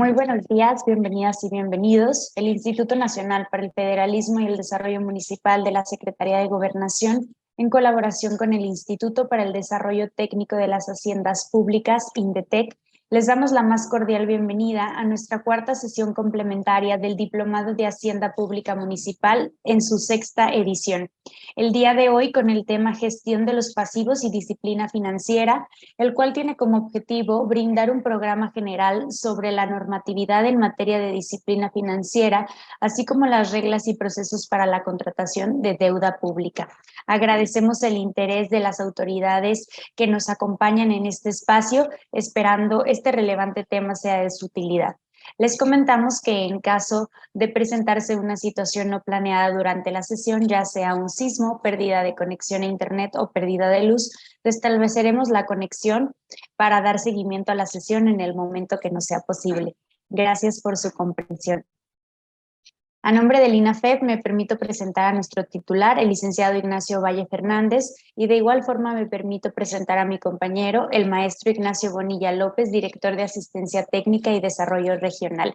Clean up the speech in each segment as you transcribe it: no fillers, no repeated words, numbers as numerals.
Muy buenos días, bienvenidas y bienvenidos. El Instituto Nacional para el Federalismo y el Desarrollo Municipal de la Secretaría de Gobernación, en colaboración con el Instituto para el Desarrollo Técnico de las Haciendas Públicas, INDETEC, les damos la más cordial bienvenida a nuestra cuarta sesión complementaria del Diplomado de Hacienda Pública Municipal en su sexta edición. El día de hoy con el tema Gestión de los pasivos y disciplina financiera, el cual tiene como objetivo brindar un programa general sobre la normatividad en materia de disciplina financiera, así como las reglas y procesos para la contratación de deuda pública. Agradecemos el interés de las autoridades que nos acompañan en este espacio, esperando este relevante tema sea de su utilidad. Les comentamos que en caso de presentarse una situación no planeada durante la sesión, ya sea un sismo, pérdida de conexión a internet o pérdida de luz, restableceremos la conexión para dar seguimiento a la sesión en el momento que nos sea posible. Gracias por su comprensión. A nombre del INAFEP me permito presentar a nuestro titular, el licenciado Ignacio Valle Fernández, y de igual forma me permito presentar a mi compañero, el maestro Ignacio Bonilla López, director de Asistencia Técnica y Desarrollo Regional.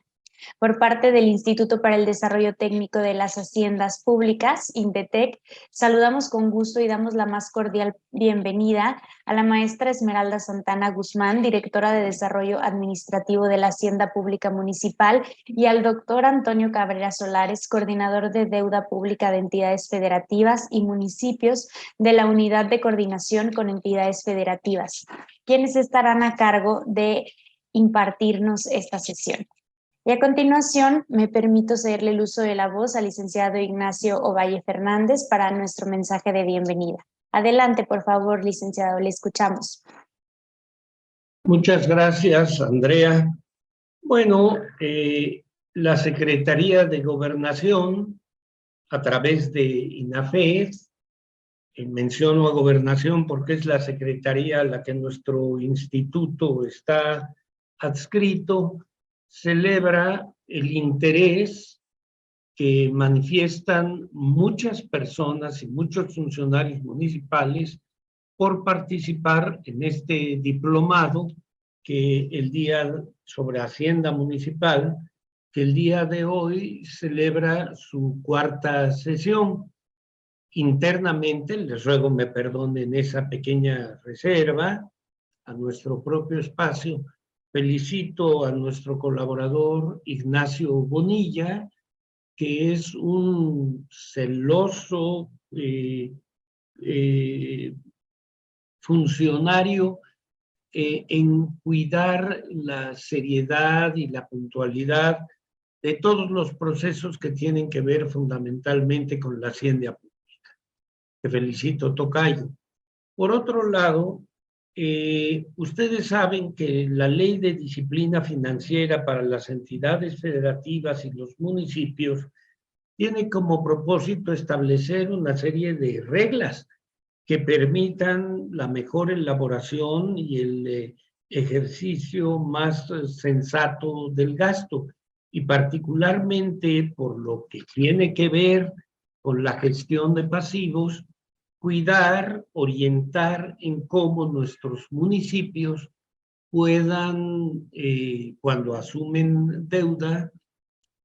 Por parte del Instituto para el Desarrollo Técnico de las Haciendas Públicas, INDETEC, saludamos con gusto y damos la más cordial bienvenida a la maestra Esmeralda Santana Guzmán, directora de Desarrollo Administrativo de la Hacienda Pública Municipal, y al doctor Antonio Cabrera Solares, coordinador de Deuda Pública de Entidades Federativas y Municipios de la Unidad de Coordinación con Entidades Federativas, quienes estarán a cargo de impartirnos esta sesión. Y a continuación, me permito cederle el uso de la voz al licenciado Ignacio Ovalle Fernández para nuestro mensaje de bienvenida. Adelante, por favor, licenciado, le escuchamos. Muchas gracias, Andrea. Bueno, la Secretaría de Gobernación, a través de INAFEP, menciono a Gobernación porque es la secretaría a la que nuestro instituto está adscrito, celebra el interés que manifiestan muchas personas y muchos funcionarios municipales por participar en este diplomado que el día sobre Hacienda Municipal, que el día de hoy celebra su cuarta sesión. Internamente, les ruego me perdonen esa pequeña reserva a nuestro propio espacio. Felicito a nuestro colaborador Ignacio Bonilla, que es un celoso funcionario en cuidar la seriedad y la puntualidad de todos los procesos que tienen que ver fundamentalmente con la hacienda pública. Te felicito, tocayo. Por otro lado, ustedes saben que la Ley de Disciplina Financiera para las entidades federativas y los municipios tiene como propósito establecer una serie de reglas que permitan la mejor elaboración y el ejercicio más sensato del gasto, y particularmente por lo que tiene que ver con la gestión de pasivos, cuidar, orientar en cómo nuestros municipios puedan, cuando asumen deuda,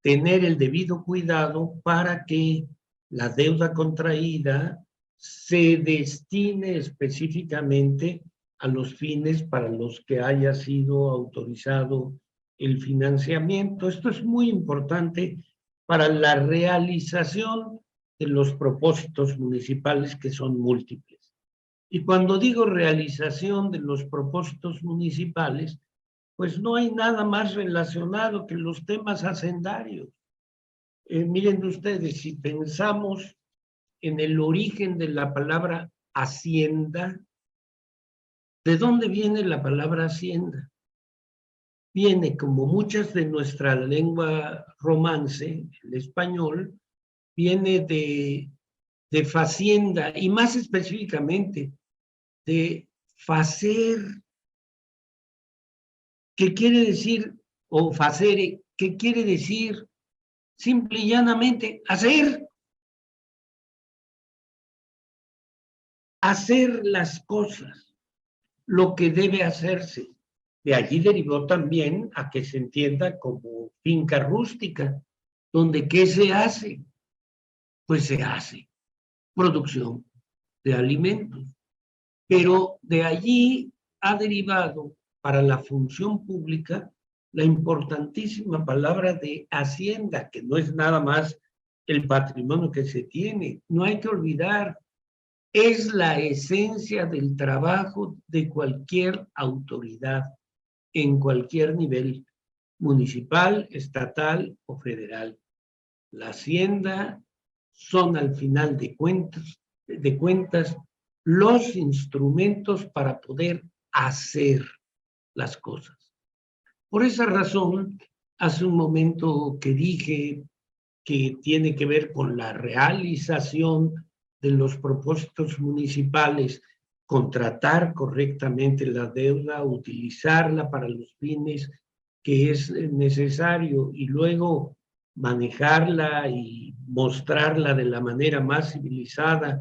tener el debido cuidado para que la deuda contraída se destine específicamente a los fines para los que haya sido autorizado el financiamiento. Esto es muy importante para la realización de los propósitos municipales, que son múltiples. Y cuando digo realización de los propósitos municipales, pues no hay nada más relacionado que los temas hacendarios. Miren ustedes, si pensamos en el origen de la palabra hacienda, ¿de dónde viene la palabra hacienda? Viene, como muchas de nuestra lengua romance, el español, viene de facienda, y más específicamente de facer, que quiere decir, o facere, que quiere decir simple y llanamente hacer. Hacer las cosas, lo que debe hacerse. De allí derivó también a que se entienda como finca rústica, donde ¿qué se hace? Pues se hace producción de alimentos. Pero de allí ha derivado para la función pública la importantísima palabra de hacienda, que no es nada más el patrimonio que se tiene. No hay que olvidar, es la esencia del trabajo de cualquier autoridad en cualquier nivel, municipal, estatal o federal. La hacienda son al final de cuentas los instrumentos para poder hacer las cosas. Por esa razón, hace un momento que dije que tiene que ver con la realización de los propósitos municipales, contratar correctamente la deuda, utilizarla para los fines que es necesario y luego manejarla y mostrarla de la manera más civilizada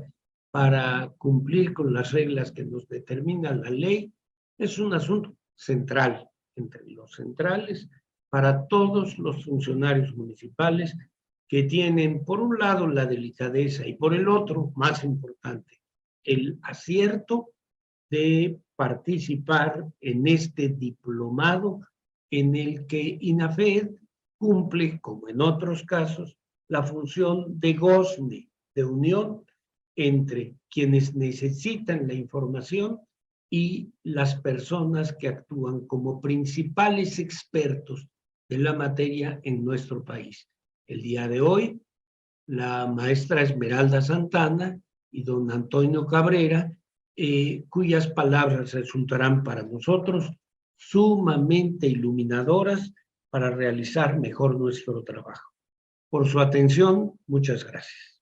para cumplir con las reglas que nos determina la ley, es un asunto central, entre los centrales, para todos los funcionarios municipales que tienen, por un lado, la delicadeza y por el otro, más importante, el acierto de participar en este diplomado en el que INAFED cumple, como en otros casos, la función de gozne, de unión entre quienes necesitan la información y las personas que actúan como principales expertos de la materia en nuestro país. El día de hoy, la maestra Esmeralda Santana y don Antonio Cabrera, cuyas palabras resultarán para nosotros sumamente iluminadoras para realizar mejor nuestro trabajo. Por su atención, muchas gracias.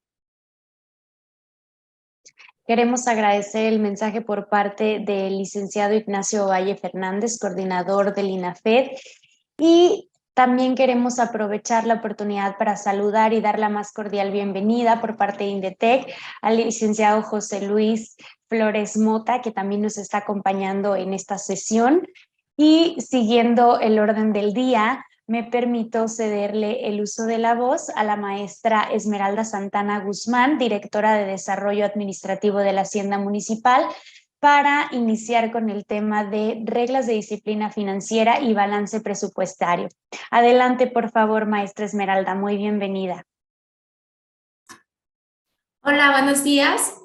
Queremos agradecer el mensaje por parte del licenciado Ignacio Valle Fernández, coordinador del INAFED, y también queremos aprovechar la oportunidad para saludar y dar la más cordial bienvenida por parte de Indetec al licenciado José Luis Flores Mota, que también nos está acompañando en esta sesión. Y siguiendo el orden del día, me permito cederle el uso de la voz a la maestra Esmeralda Santana Guzmán, directora de Desarrollo Administrativo de la Hacienda Municipal, para iniciar con el tema de reglas de disciplina financiera y balance presupuestario. Adelante, por favor, maestra Esmeralda, muy bienvenida. Hola, buenos días.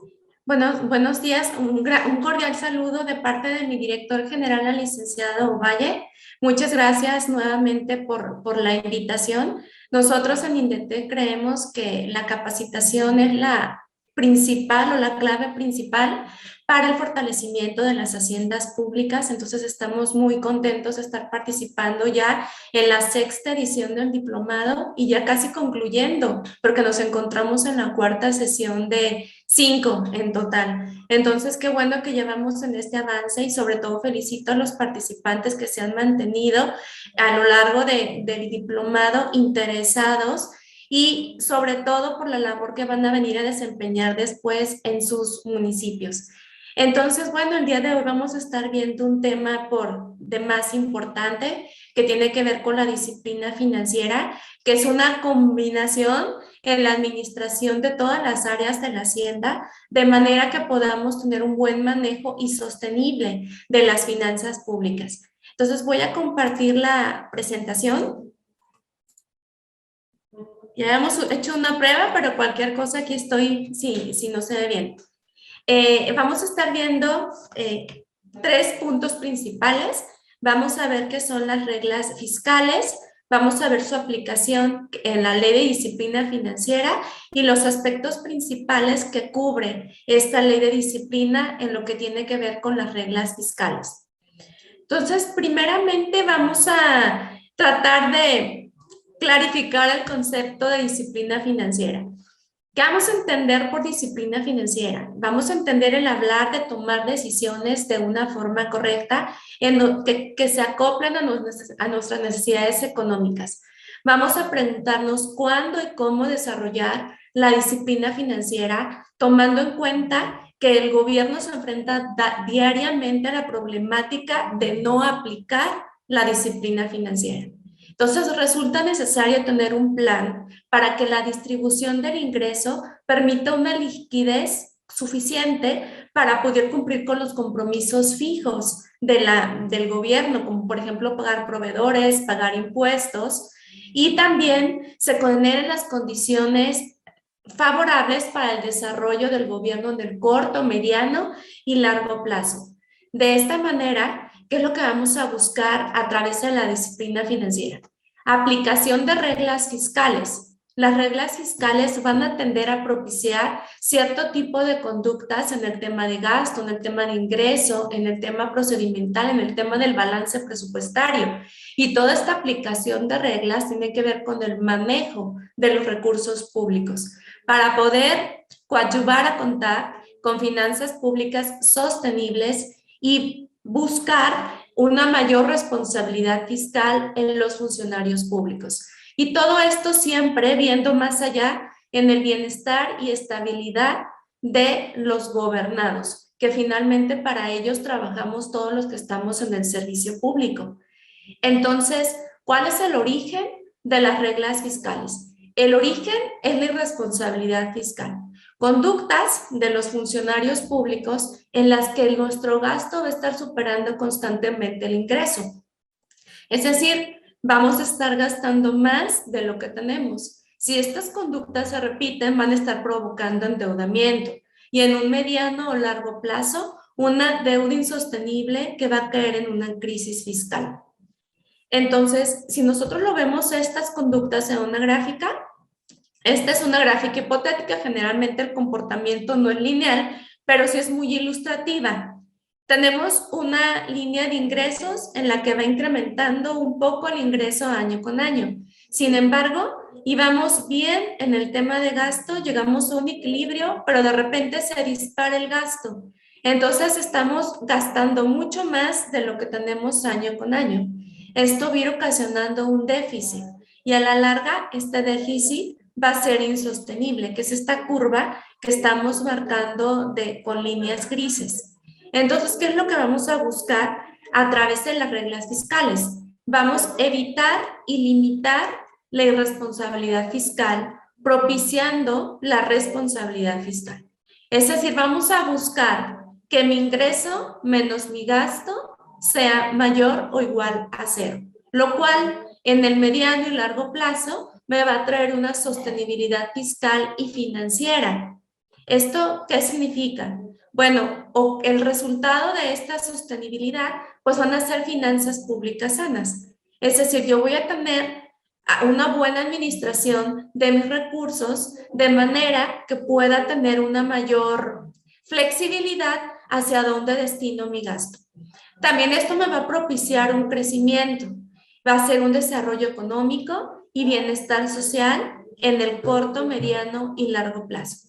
Buenos días. Un cordial saludo de parte de mi director general, el licenciado Valle. Muchas gracias nuevamente por la invitación. Nosotros en Indetec creemos que la capacitación es la principal o la clave principal para el fortalecimiento de las haciendas públicas. Entonces estamos muy contentos de estar participando ya en la 6ª edición del diplomado y ya casi concluyendo, porque nos encontramos en la 4ª sesión de 5 en total. Entonces, qué bueno que llevamos en este avance y sobre todo felicito a los participantes que se han mantenido a lo largo del diplomado interesados y sobre todo por la labor que van a venir a desempeñar después en sus municipios. Entonces, bueno, el día de hoy vamos a estar viendo un tema de más importante que tiene que ver con la disciplina financiera, que es una combinación en la administración de todas las áreas de la hacienda, de manera que podamos tener un buen manejo y sostenible de las finanzas públicas. Entonces, voy a compartir la presentación. Ya hemos hecho una prueba, pero cualquier cosa aquí estoy si no se ve bien. Vamos a estar viendo 3 puntos principales. Vamos a ver qué son las reglas fiscales, vamos a ver su aplicación en la Ley de Disciplina Financiera y los aspectos principales que cubre esta Ley de Disciplina en lo que tiene que ver con las reglas fiscales. Entonces, primeramente vamos a tratar de clarificar el concepto de disciplina financiera. ¿Qué vamos a entender por disciplina financiera? Vamos a entender el hablar de tomar decisiones de una forma correcta que se acoplen a nuestras necesidades económicas. Vamos a preguntarnos cuándo y cómo desarrollar la disciplina financiera, tomando en cuenta que el gobierno se enfrenta diariamente a la problemática de no aplicar la disciplina financiera. Entonces, resulta necesario tener un plan para que la distribución del ingreso permita una liquidez suficiente para poder cumplir con los compromisos fijos del gobierno, como por ejemplo pagar proveedores, pagar impuestos, y también se generen las condiciones favorables para el desarrollo del gobierno en el corto, mediano y largo plazo. De esta manera, ¿qué es lo que vamos a buscar a través de la disciplina financiera? Aplicación de reglas fiscales. Las reglas fiscales van a tender a propiciar cierto tipo de conductas en el tema de gasto, en el tema de ingreso, en el tema procedimental, en el tema del balance presupuestario. Y toda esta aplicación de reglas tiene que ver con el manejo de los recursos públicos para poder coadyuvar a contar con finanzas públicas sostenibles y buscar una mayor responsabilidad fiscal en los funcionarios públicos. Y todo esto siempre viendo más allá en el bienestar y estabilidad de los gobernados, que finalmente para ellos trabajamos todos los que estamos en el servicio público. Entonces, ¿cuál es el origen de las reglas fiscales? El origen es la irresponsabilidad fiscal. Conductas de los funcionarios públicos en las que nuestro gasto va a estar superando constantemente el ingreso. Es decir, vamos a estar gastando más de lo que tenemos. Si estas conductas se repiten, van a estar provocando endeudamiento y en un mediano o largo plazo, una deuda insostenible que va a caer en una crisis fiscal. Entonces, si nosotros lo vemos estas conductas en una gráfica, esta es una gráfica hipotética, generalmente el comportamiento no es lineal, pero sí es muy ilustrativa. Tenemos una línea de ingresos en la que va incrementando un poco el ingreso año con año. Sin embargo, íbamos bien en el tema de gasto, llegamos a un equilibrio, pero de repente se dispara el gasto. Entonces estamos gastando mucho más de lo que tenemos año con año. Esto va a ir ocasionando un déficit y a la larga este déficit va a ser insostenible, que es esta curva que estamos marcando con líneas grises. Entonces, ¿qué es lo que vamos a buscar a través de las reglas fiscales? Vamos a evitar y limitar la irresponsabilidad fiscal, propiciando la responsabilidad fiscal. Es decir, vamos a buscar que mi ingreso menos mi gasto sea mayor o igual a cero, lo cual en el mediano y largo plazo me va a traer una sostenibilidad fiscal y financiera. ¿Esto qué significa? Bueno, el resultado de esta sostenibilidad pues van a ser finanzas públicas sanas. Es decir, yo voy a tener una buena administración de mis recursos de manera que pueda tener una mayor flexibilidad hacia dónde destino mi gasto. También esto me va a propiciar un crecimiento, va a ser un desarrollo económico y bienestar social en el corto, mediano y largo plazo.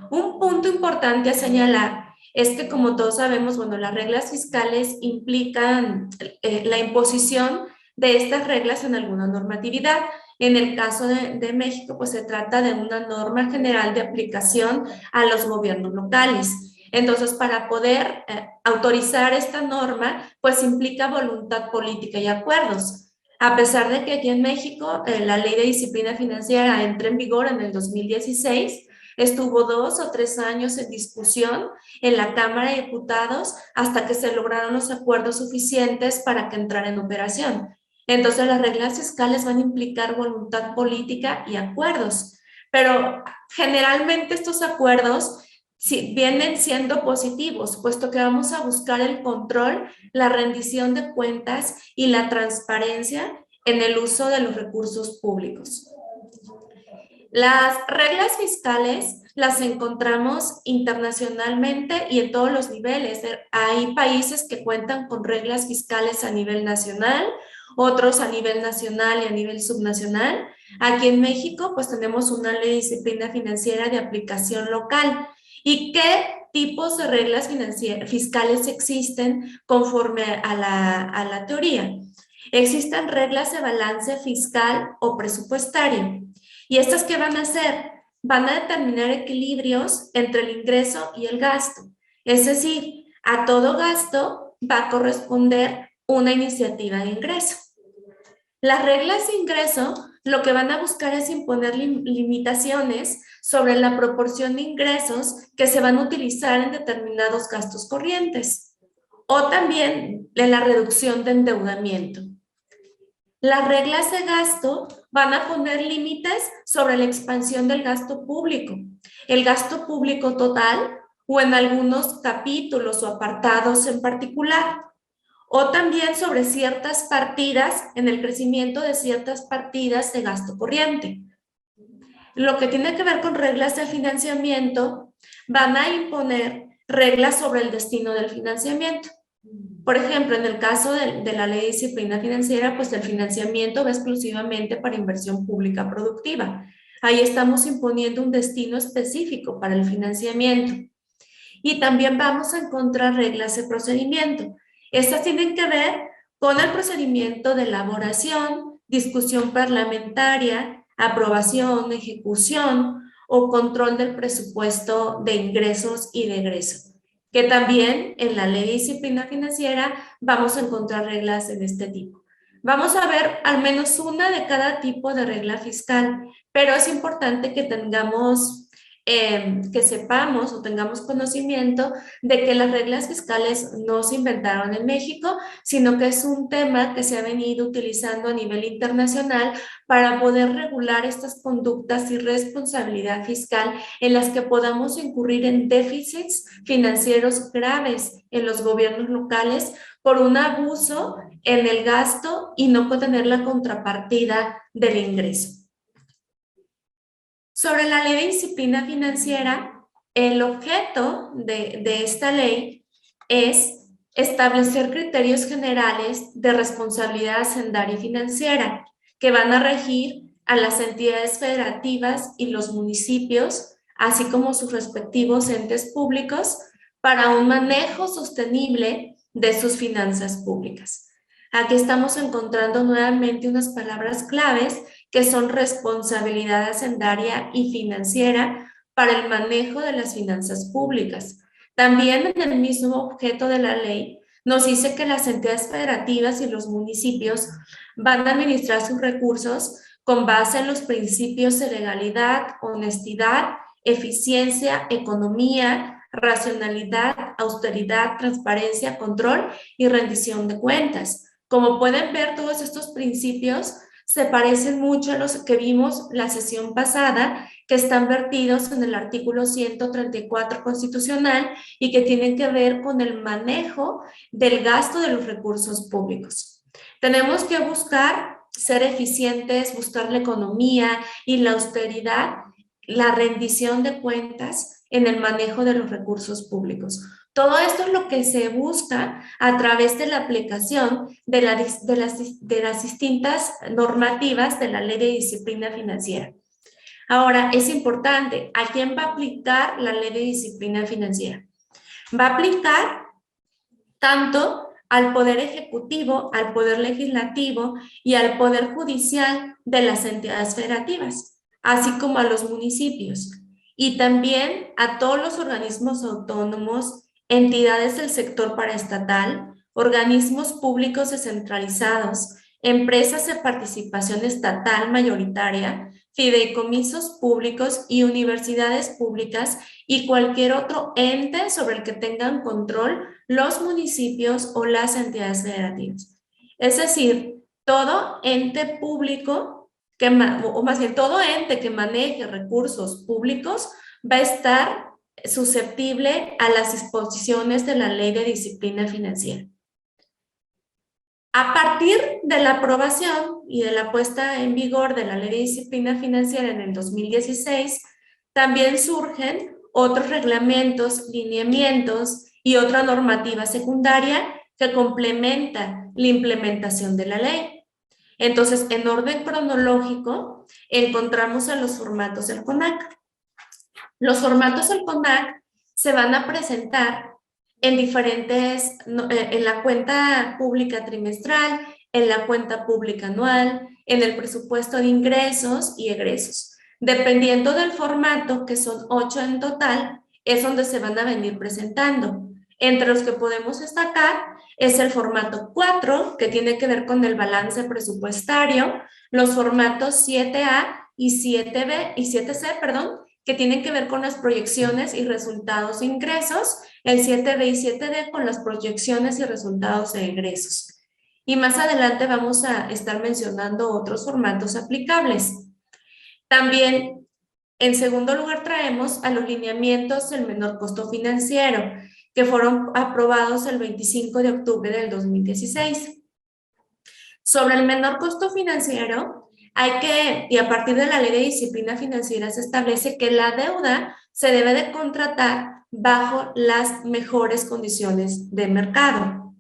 Un punto importante a señalar es que, como todos sabemos, bueno, las reglas fiscales implican la imposición de estas reglas en alguna normatividad. En el caso de México, pues se trata de una norma general de aplicación a los gobiernos locales. Entonces, para poder autorizar esta norma, pues implica voluntad política y acuerdos. A pesar de que aquí en México la ley de disciplina financiera entró en vigor en el 2016, estuvo 2 o 3 años en discusión en la Cámara de Diputados hasta que se lograron los acuerdos suficientes para que entrara en operación. Entonces, las reglas fiscales van a implicar voluntad política y acuerdos, pero generalmente estos acuerdos vienen siendo positivos, puesto que vamos a buscar el control, la rendición de cuentas y la transparencia en el uso de los recursos públicos. Las reglas fiscales las encontramos internacionalmente y en todos los niveles. Hay países que cuentan con reglas fiscales a nivel nacional, otros a nivel nacional y a nivel subnacional. Aquí en México, pues tenemos una ley de disciplina financiera de aplicación local. ¿Y qué tipos de reglas fiscales existen conforme a la teoría? Existen reglas de balance fiscal o presupuestario. ¿Y estas qué van a hacer? Van a determinar equilibrios entre el ingreso y el gasto. Es decir, a todo gasto va a corresponder una iniciativa de ingreso. Las reglas de ingreso lo que van a buscar es imponer limitaciones sobre la proporción de ingresos que se van a utilizar en determinados gastos corrientes o también en la reducción de endeudamiento. Las reglas de gasto van a poner límites sobre la expansión del gasto público, el gasto público total o en algunos capítulos o apartados en particular, o también sobre ciertas partidas, en el crecimiento de ciertas partidas de gasto corriente. Lo que tiene que ver con reglas de financiamiento, van a imponer reglas sobre el destino del financiamiento. Por ejemplo, en el caso de la Ley de Disciplina Financiera, pues el financiamiento va exclusivamente para inversión pública productiva. Ahí estamos imponiendo un destino específico para el financiamiento. Y también vamos a encontrar reglas de procedimiento. Estas tienen que ver con el procedimiento de elaboración, discusión parlamentaria, aprobación, ejecución o control del presupuesto de ingresos y de egresos. Que también en la Ley de Disciplina Financiera vamos a encontrar reglas de este tipo. Vamos a ver al menos una de cada tipo de regla fiscal, pero es importante que tengamos que sepamos o tengamos conocimiento de que las reglas fiscales no se inventaron en México, sino que es un tema que se ha venido utilizando a nivel internacional para poder regular estas conductas y responsabilidad fiscal en las que podamos incurrir en déficits financieros graves en los gobiernos locales por un abuso en el gasto y no tener la contrapartida del ingreso. Sobre la Ley de Disciplina Financiera, el objeto de esta ley es establecer criterios generales de responsabilidad hacendaria y financiera que van a regir a las entidades federativas y los municipios, así como sus respectivos entes públicos, para un manejo sostenible de sus finanzas públicas. Aquí estamos encontrando nuevamente unas palabras claves que son responsabilidad hacendaria y financiera para el manejo de las finanzas públicas. También en el mismo objeto de la ley nos dice que las entidades federativas y los municipios van a administrar sus recursos con base en los principios de legalidad, honestidad, eficiencia, economía, racionalidad, austeridad, transparencia, control y rendición de cuentas. Como pueden ver, todos estos principios se parecen mucho a los que vimos la sesión pasada, que están vertidos en el artículo 134 constitucional y que tienen que ver con el manejo del gasto de los recursos públicos. Tenemos que buscar ser eficientes, buscar la economía y la austeridad, la rendición de cuentas en el manejo de los recursos públicos. Todo esto es lo que se busca a través de la aplicación de las distintas normativas de la Ley de Disciplina Financiera. Ahora, es importante, ¿a quién va a aplicar la Ley de Disciplina Financiera? Va a aplicar tanto al Poder Ejecutivo, al Poder Legislativo y al Poder Judicial de las entidades federativas, así como a los municipios, y también a todos los organismos autónomos, entidades del sector paraestatal, organismos públicos descentralizados, empresas de participación estatal mayoritaria, fideicomisos públicos y universidades públicas y cualquier otro ente sobre el que tengan control los municipios o las entidades federativas. Es decir, todo ente público, o más bien todo ente que maneje recursos públicos va a estar susceptible a las disposiciones de la Ley de Disciplina Financiera. A partir de la aprobación y de la puesta en vigor de la Ley de Disciplina Financiera en el 2016, también surgen otros reglamentos, lineamientos y otra normativa secundaria que complementa la implementación de la ley. Entonces, en orden cronológico, encontramos a los formatos del CONAC. Los formatos del CONAC se van a presentar en la cuenta pública trimestral, en la cuenta pública anual, en el presupuesto de ingresos y egresos. Dependiendo del formato, que son 8 en total, es donde se van a venir presentando. Entre los que podemos destacar es el formato 4, que tiene que ver con el balance presupuestario, los formatos 7A y 7B y 7C, perdón, que tienen que ver con las proyecciones y resultados de ingresos, el 7B y 7D con las proyecciones y resultados de egresos. Y más adelante vamos a estar mencionando otros formatos aplicables. También, en segundo lugar, traemos a los lineamientos del menor costo financiero, que fueron aprobados el 25 de octubre del 2016. Sobre el menor costo financiero, y a partir de la Ley de Disciplina Financiera se establece que la deuda se debe de contratar bajo las mejores condiciones de mercado.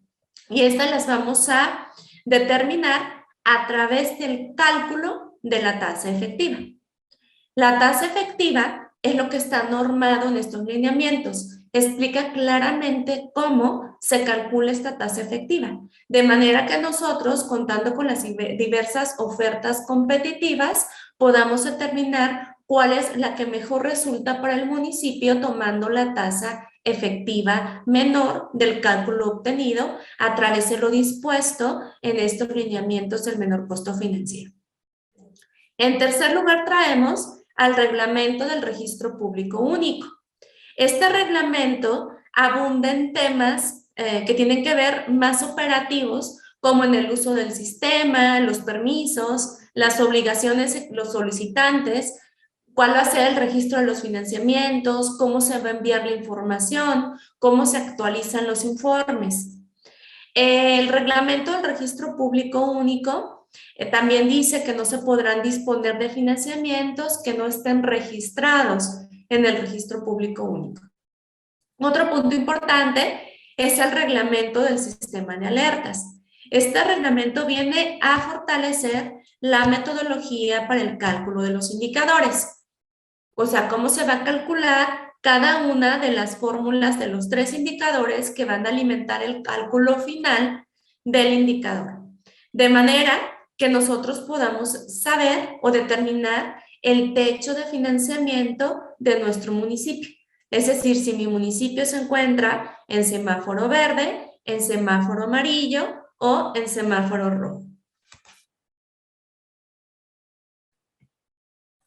Y estas las vamos a determinar a través del cálculo de la tasa efectiva. La tasa efectiva es lo que está normado en estos lineamientos. Explica claramente cómo se calcula esta tasa efectiva, de manera que nosotros, contando con las diversas ofertas competitivas, podamos determinar cuál es la que mejor resulta para el municipio tomando la tasa efectiva menor del cálculo obtenido a través de lo dispuesto en estos lineamientos del menor costo financiero. En tercer lugar, traemos al reglamento del registro público único. Este reglamento abunda en temas que tienen que ver más operativos, como en el uso del sistema, los permisos, las obligaciones de los solicitantes, cuál va a ser el registro de los financiamientos, cómo se va a enviar la información, cómo se actualizan los informes. El reglamento del registro público único también dice que no se podrán disponer de financiamientos que no estén registrados en el registro público único. Otro punto importante es el reglamento del sistema de alertas. Este reglamento viene a fortalecer la metodología para el cálculo de los indicadores. O sea, cómo se va a calcular cada una de las fórmulas de los 3 indicadores que van a alimentar el cálculo final del indicador. De manera que nosotros podamos saber o determinar el techo de financiamiento de nuestro municipio. Es decir, si mi municipio se encuentra en semáforo verde, en semáforo amarillo o en semáforo rojo.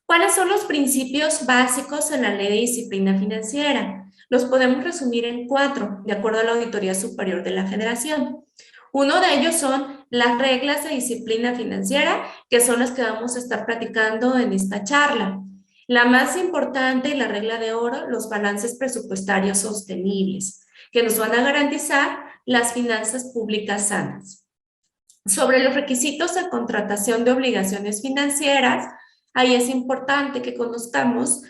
¿Cuáles son los principios básicos en la Ley de Disciplina Financiera? Los podemos resumir en 4, de acuerdo a la Auditoría Superior de la Federación. Uno de ellos son las reglas de disciplina financiera, que son las que vamos a estar platicando en esta charla. La más importante y la regla de oro, los balances presupuestarios sostenibles, que nos van a garantizar las finanzas públicas sanas. Sobre los requisitos de contratación de obligaciones financieras, ahí es importante que conozcamos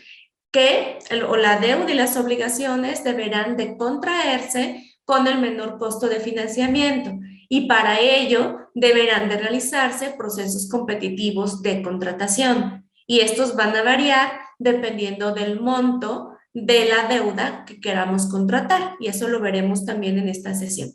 que la deuda y las obligaciones deberán de contraerse con el menor costo de financiamiento y para ello deberán de realizarse procesos competitivos de contratación y estos van a variar dependiendo del monto de la deuda que queramos contratar y eso lo veremos también en esta sesión.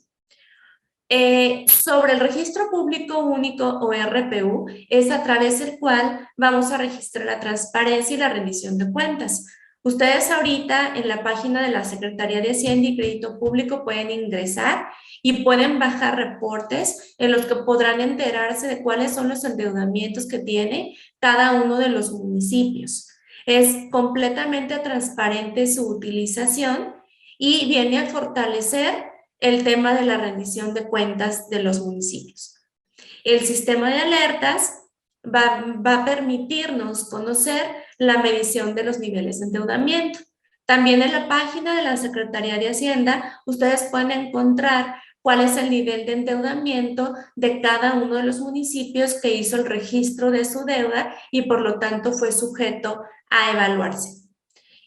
Sobre el registro público único o RPU es a través del cual vamos a registrar la transparencia y la rendición de cuentas. Ustedes ahorita en la página de la Secretaría de Hacienda y Crédito Público pueden ingresar y pueden bajar reportes en los que podrán enterarse de cuáles son los endeudamientos que tiene cada uno de los municipios. Es completamente transparente su utilización y viene a fortalecer el tema de la rendición de cuentas de los municipios. El sistema de alertas va a permitirnos conocer la medición de los niveles de endeudamiento. También en la página de la Secretaría de Hacienda, ustedes pueden encontrar cuál es el nivel de endeudamiento de cada uno de los municipios que hizo el registro de su deuda y por lo tanto fue sujeto a evaluarse.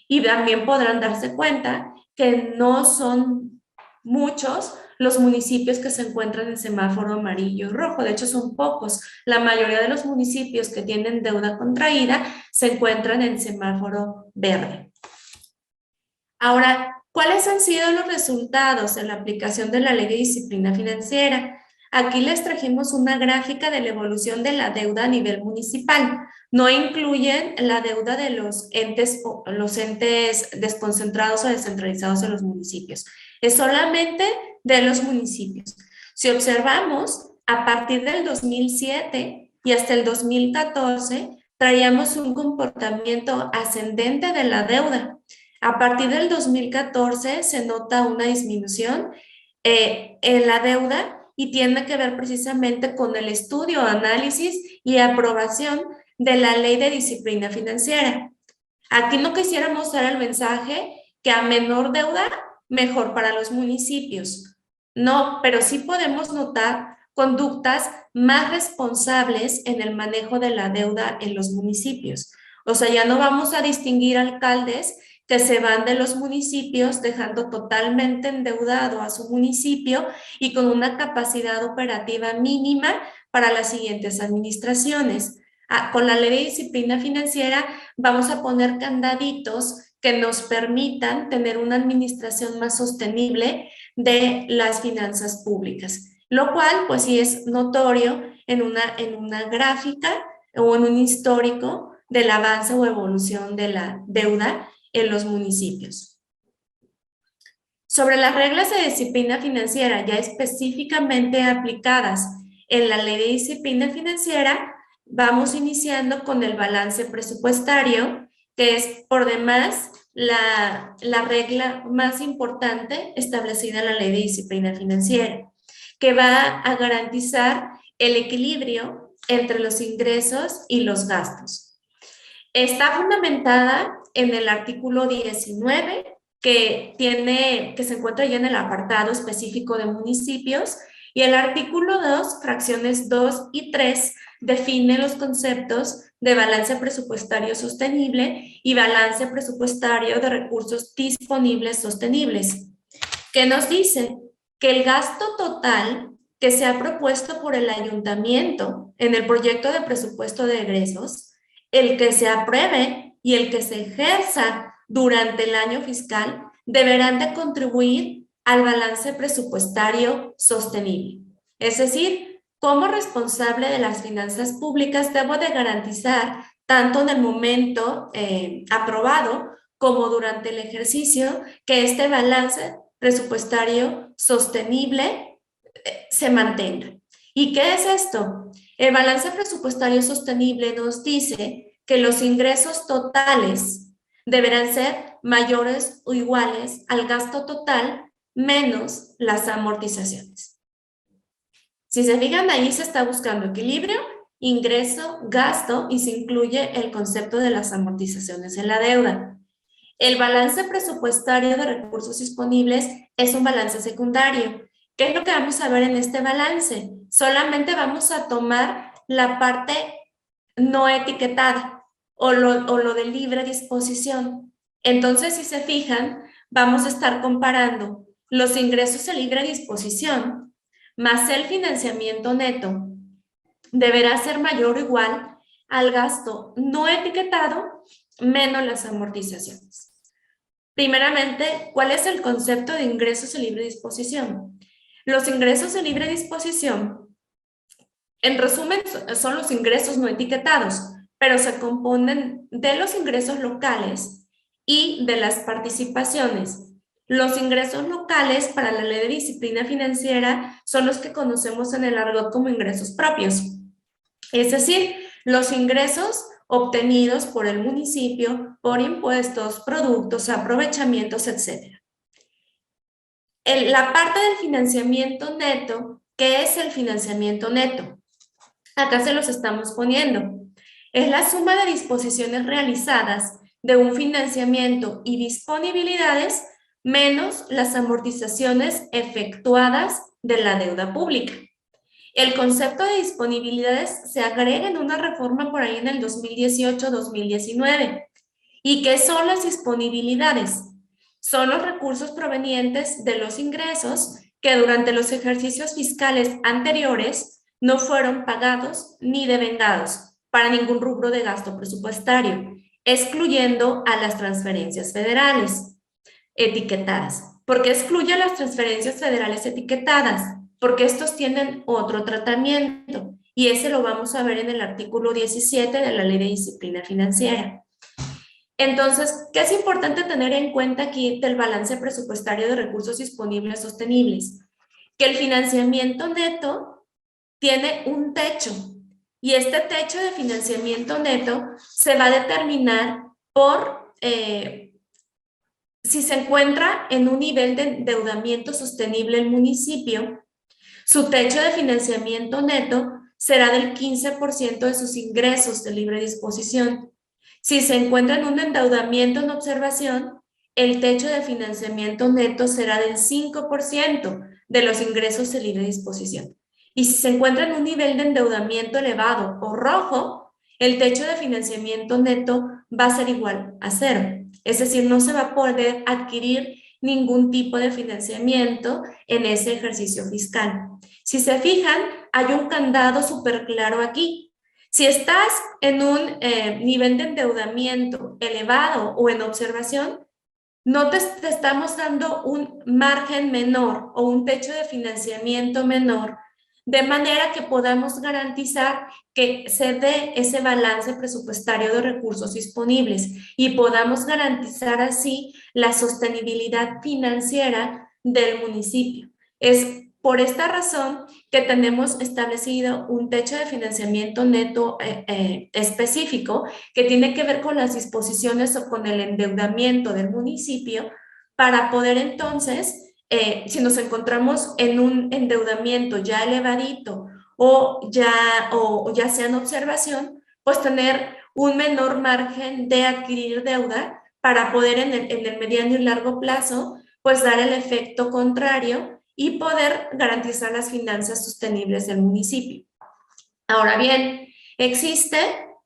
Y también podrán darse cuenta que no son muchos los municipios que se encuentran en semáforo amarillo y rojo, de hecho son pocos. La mayoría de los municipios que tienen deuda contraída se encuentran en semáforo verde. Ahora, ¿cuáles han sido los resultados en la aplicación de la Ley de Disciplina Financiera? Aquí les trajimos una gráfica de la evolución de la deuda a nivel municipal. no incluyen la deuda de los entes desconcentrados o descentralizados de los municipios. Es solamente de los municipios. Si observamos, a partir del 2007 y hasta el 2014, traíamos un comportamiento ascendente de la deuda. A partir del 2014 se nota una disminución en la deuda y tiene que ver precisamente con el estudio, análisis y aprobación de la Ley de Disciplina Financiera. Aquí no quisiéramos dar el mensaje que a menor deuda, mejor para los municipios. No, pero sí podemos notar conductas más responsables en el manejo de la deuda en los municipios. O sea, ya no vamos a distinguir alcaldes que se van de los municipios dejando totalmente endeudado a su municipio y con una capacidad operativa mínima para las siguientes administraciones. Con la Ley de Disciplina Financiera vamos a poner candaditos que nos permitan tener una administración más sostenible de las finanzas públicas, lo cual pues sí es notorio en una gráfica o en un histórico del avance o evolución de la deuda en los municipios. Sobre las reglas de disciplina financiera ya específicamente aplicadas en la Ley de Disciplina Financiera, vamos iniciando con el balance presupuestario, que es por demás la regla más importante establecida en la Ley de Disciplina Financiera, que va a garantizar el equilibrio entre los ingresos y los gastos. Está fundamentada en el artículo 19, que se encuentra ya en el apartado específico de municipios, y el artículo 2, fracciones 2 y 3, define los conceptos de balance presupuestario sostenible y balance presupuestario de recursos disponibles sostenibles, que nos dice que el gasto total que se ha propuesto por el ayuntamiento en el proyecto de presupuesto de egresos, el que se apruebe y el que se ejerza durante el año fiscal, deberán de contribuir al balance presupuestario sostenible. Es decir, como responsable de las finanzas públicas debo de garantizar, tanto en el momento aprobado como durante el ejercicio, que este balance presupuestario sostenible se mantenga. ¿Y qué es esto? El balance presupuestario sostenible nos dice que los ingresos totales deberán ser mayores o iguales al gasto total menos las amortizaciones. Si se fijan, ahí se está buscando equilibrio, ingreso, gasto y se incluye el concepto de las amortizaciones en la deuda. El balance presupuestario de recursos disponibles es un balance secundario. ¿Qué es lo que vamos a ver en este balance? Solamente vamos a tomar la parte no etiquetada o lo de libre disposición. Entonces, si se fijan, vamos a estar comparando los ingresos de libre disposición más el financiamiento neto deberá ser mayor o igual al gasto no etiquetado menos las amortizaciones. Primeramente, ¿cuál es el concepto de ingresos de libre disposición? Los ingresos de libre disposición, en resumen, son los ingresos no etiquetados, pero se componen de los ingresos locales y de las participaciones. Los ingresos locales para la Ley de Disciplina Financiera son los que conocemos en el argot como ingresos propios, es decir, los ingresos obtenidos por el municipio por impuestos, productos, aprovechamientos, etc. La parte del financiamiento neto, ¿qué es el financiamiento neto? Acá se los estamos poniendo. Es la suma de disposiciones realizadas de un financiamiento y disponibilidades menos las amortizaciones efectuadas de la deuda pública. El concepto de disponibilidades se agrega en una reforma por ahí en el 2018-2019. ¿Y qué son las disponibilidades? Son los recursos provenientes de los ingresos que durante los ejercicios fiscales anteriores no fueron pagados ni devengados para ningún rubro de gasto presupuestario, excluyendo a las transferencias federales etiquetadas. ¿Por qué excluye a las transferencias federales etiquetadas? Porque estos tienen otro tratamiento y ese lo vamos a ver en el artículo 17 de la Ley de Disciplina Financiera. Entonces, ¿qué es importante tener en cuenta aquí del balance presupuestario de recursos disponibles sostenibles? Que el financiamiento neto tiene un techo, y este techo de financiamiento neto se va a determinar por si se encuentra en un nivel de endeudamiento sostenible el municipio. Su techo de financiamiento neto será del 15% de sus ingresos de libre disposición. Si se encuentra en un endeudamiento en observación, el techo de financiamiento neto será del 5% de los ingresos de libre disposición. Y si se encuentra en un nivel de endeudamiento elevado o rojo, el techo de financiamiento neto va a ser igual a 0. Es decir, no se va a poder adquirir ningún tipo de financiamiento en ese ejercicio fiscal. Si se fijan, hay un candado súper claro aquí. Si estás en un nivel de endeudamiento elevado o en observación, no te estamos dando un margen menor o un techo de financiamiento menor, de manera que podamos garantizar que se dé ese balance presupuestario de recursos disponibles y podamos garantizar así la sostenibilidad financiera del municipio. Es por esta razón que tenemos establecido un techo de financiamiento neto específico que tiene que ver con las disposiciones o con el endeudamiento del municipio para poder entonces, si nos encontramos en un endeudamiento ya elevadito o ya sea en observación, pues tener un menor margen de adquirir deuda para poder en el mediano y largo plazo pues dar el efecto contrario y poder garantizar las finanzas sostenibles del municipio. Ahora bien, existe,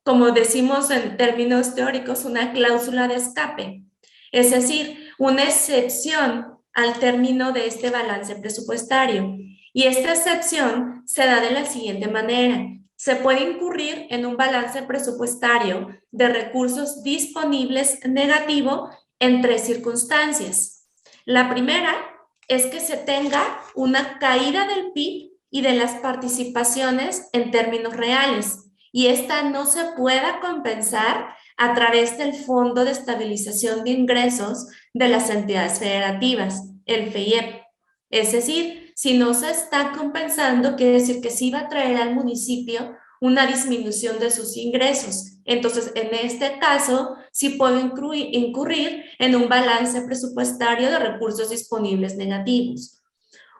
como decimos en términos teóricos, una cláusula de escape, es decir, una excepción al término de este balance presupuestario. Y esta excepción se da de la siguiente manera. Se puede incurrir en un balance presupuestario de recursos disponibles negativo en 3 circunstancias. La primera es que se tenga una caída del PIB y de las participaciones en términos reales, y esta no se pueda compensar a través del Fondo de Estabilización de Ingresos de las entidades federativas, el FEIEP. Es decir, si no se está compensando, quiere decir que sí va a traer al municipio una disminución de sus ingresos. Entonces, en este caso, sí puedo incurrir en un balance presupuestario de recursos disponibles negativos.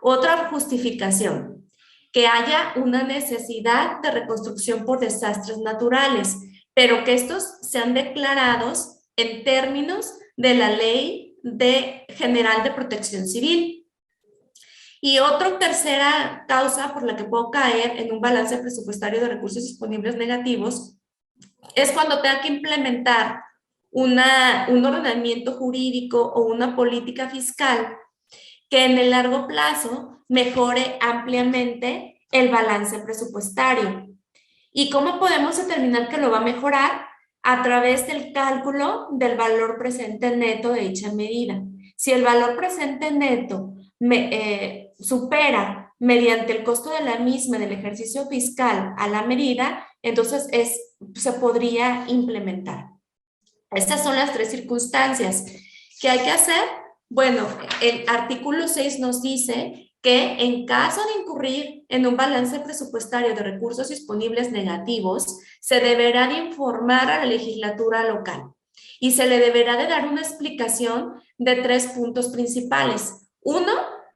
Otra justificación, que haya una necesidad de reconstrucción por desastres naturales, pero que estos sean declarados en términos de la Ley General de Protección Civil. Y otra tercera causa por la que puedo caer en un balance presupuestario de recursos disponibles negativos es cuando tenga que implementar un ordenamiento jurídico o una política fiscal que en el largo plazo mejore ampliamente el balance presupuestario. ¿Y cómo podemos determinar que lo va a mejorar? A través del cálculo del valor presente neto de dicha medida. Si el valor presente neto supera mediante el costo de la misma del ejercicio fiscal a la medida, entonces se podría implementar. Estas son las 3 circunstancias. ¿Qué hay que hacer? Bueno, el artículo 6 nos dice que en caso de incurrir en un balance presupuestario de recursos disponibles negativos, se deberá de informar a la legislatura local y se le deberá de dar una explicación de 3 puntos principales. 1,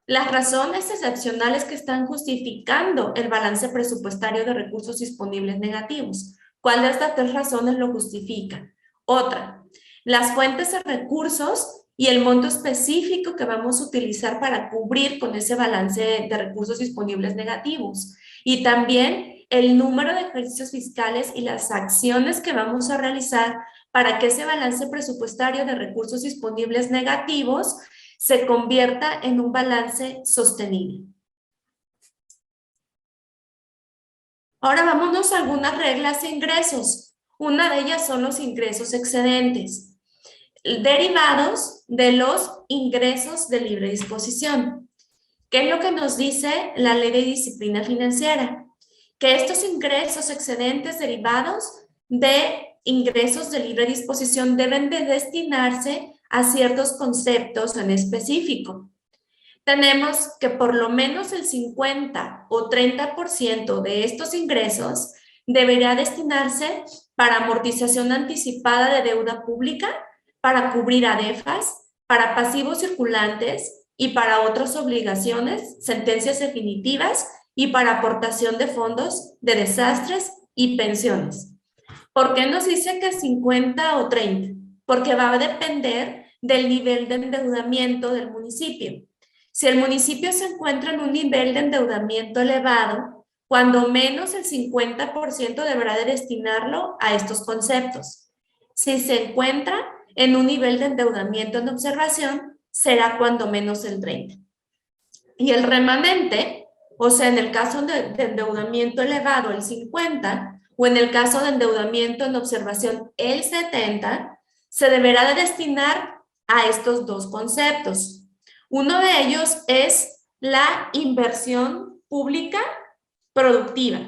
las razones excepcionales que están justificando el balance presupuestario de recursos disponibles negativos. ¿Cuál de estas 3 razones lo justifica? Otra, las fuentes de recursos y el monto específico que vamos a utilizar para cubrir con ese balance de recursos disponibles negativos. Y también el número de ejercicios fiscales y las acciones que vamos a realizar para que ese balance presupuestario de recursos disponibles negativos se convierta en un balance sostenible. Ahora vámonos a algunas reglas de ingresos. Una de ellas son los ingresos excedentes, derivados de los ingresos de libre disposición. ¿Qué es lo que nos dice la Ley de Disciplina Financiera? que estos ingresos excedentes derivados de ingresos de libre disposición deben de destinarse a ciertos conceptos en específico. Tenemos que por lo menos el 50 o 30% de estos ingresos deberá destinarse para amortización anticipada de deuda pública, para cubrir ADEFAS, para pasivos circulantes y para otras obligaciones, sentencias definitivas y para aportación de fondos de desastres y pensiones. ¿Por qué nos dice que 50 o 30? Porque va a depender del nivel de endeudamiento del municipio. Si el municipio se encuentra en un nivel de endeudamiento elevado, cuando menos el 50% deberá de destinarlo a estos conceptos. Si se encuentra en un nivel de endeudamiento en observación, será cuando menos el 30%. Y el remanente, o sea, en el caso de endeudamiento elevado, el 50%, o en el caso de endeudamiento en observación, el 70%, se deberá de destinar a estos dos conceptos. Uno de ellos es la inversión pública productiva,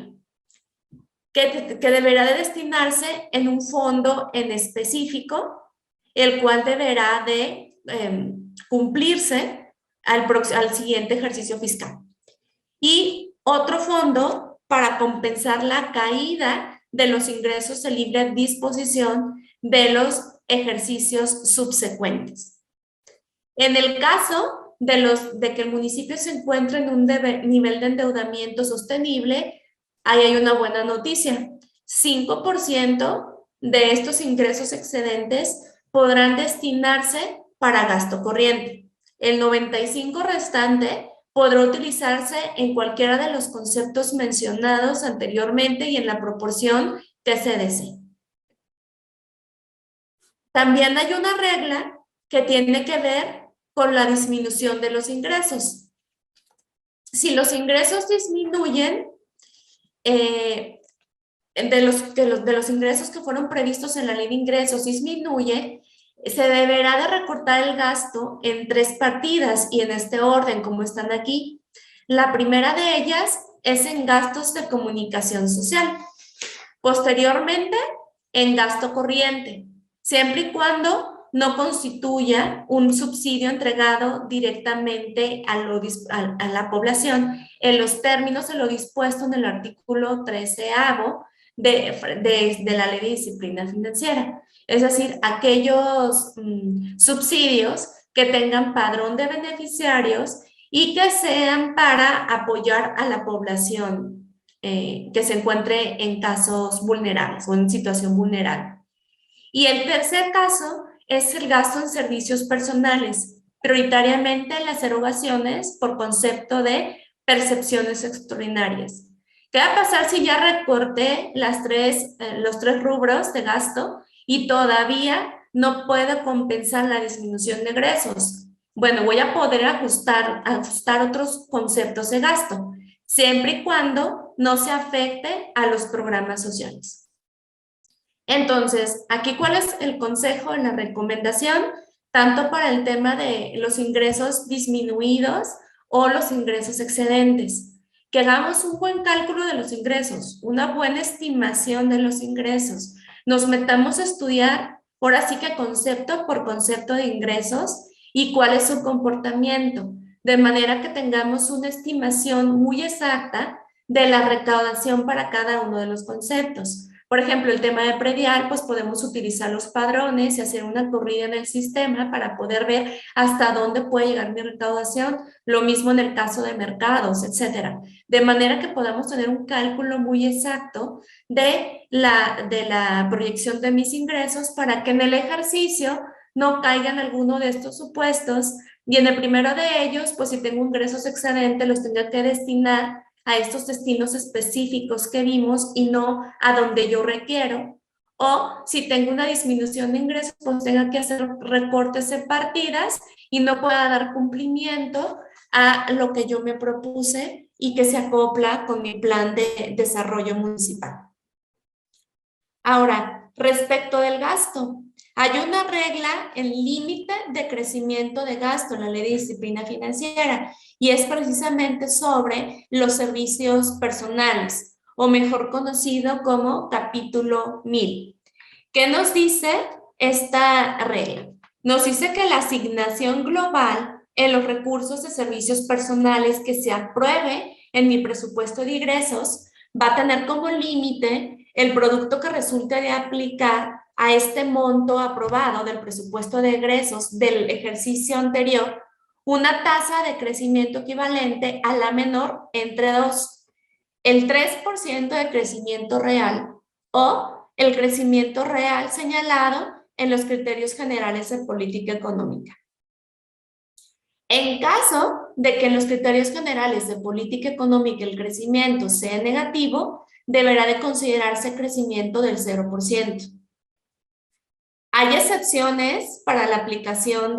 que deberá de destinarse en un fondo en específico, el cual deberá de cumplirse al siguiente ejercicio fiscal. Y otro fondo para compensar la caída de los ingresos de libre disposición de los ejercicios subsecuentes. En el caso de que el municipio se encuentre en un nivel de endeudamiento sostenible, ahí hay una buena noticia. 5% de estos ingresos excedentes podrán destinarse para gasto corriente. El 95% restante podrá utilizarse en cualquiera de los conceptos mencionados anteriormente y en la proporción que se desee. También hay una regla que tiene que ver con la disminución de los ingresos. Si los ingresos disminuyen, de los ingresos que fueron previstos en la ley de ingresos disminuye, se deberá de recortar el gasto en 3 partidas y en este orden, como están aquí. La primera de ellas es en gastos de comunicación social. Posteriormente, en gasto corriente, siempre y cuando no constituya un subsidio entregado directamente a la población en los términos de lo dispuesto en el artículo 13avo de la Ley de Disciplina Financiera. Es decir, aquellos subsidios que tengan padrón de beneficiarios y que sean para apoyar a la población que se encuentre en casos vulnerables o en situación vulnerable. Y el tercer caso es el gasto en servicios personales, prioritariamente en las erogaciones por concepto de percepciones extraordinarias. ¿Qué va a pasar si ya recorté los 3 rubros de gasto y todavía no puedo compensar la disminución de egresos? Bueno, voy a poder ajustar otros conceptos de gasto, siempre y cuando no se afecte a los programas sociales. Entonces, aquí, ¿cuál es el consejo, la recomendación? Tanto para el tema de los ingresos disminuidos o los ingresos excedentes. Que hagamos un buen cálculo de los ingresos, una buena estimación de los ingresos. Nos metamos a estudiar, ahora sí que concepto por concepto de ingresos y cuál es su comportamiento, de manera que tengamos una estimación muy exacta de la recaudación para cada uno de los conceptos. Por ejemplo, el tema de predial, pues podemos utilizar los padrones y hacer una corrida en el sistema para poder ver hasta dónde puede llegar mi recaudación. Lo mismo en el caso de mercados, etcétera. De manera que podamos tener un cálculo muy exacto de la proyección de mis ingresos para que en el ejercicio no caigan alguno de estos supuestos y en el primero de ellos, pues si tengo ingresos excedentes, los tenga que destinar a estos destinos específicos que vimos y no a donde yo requiero. O si tengo una disminución de ingresos, pues tenga que hacer recortes en partidas y no pueda dar cumplimiento a lo que yo me propuse y que se acopla con mi plan de desarrollo municipal. Ahora, respecto del gasto, hay una regla en límite de crecimiento de gasto en la Ley de Disciplina Financiera y es precisamente sobre los servicios personales o mejor conocido como capítulo 1000. ¿Qué nos dice esta regla? Nos dice que la asignación global en los recursos de servicios personales que se apruebe en mi presupuesto de ingresos va a tener como límite el producto que resulte de aplicar a este monto aprobado del presupuesto de egresos del ejercicio anterior una tasa de crecimiento equivalente a la menor entre dos, el 3% de crecimiento real o el crecimiento real señalado en los criterios generales de política económica. En caso de que en los criterios generales de política económica el crecimiento sea negativo, deberá de considerarse crecimiento del 0%. Hay excepciones para la aplicación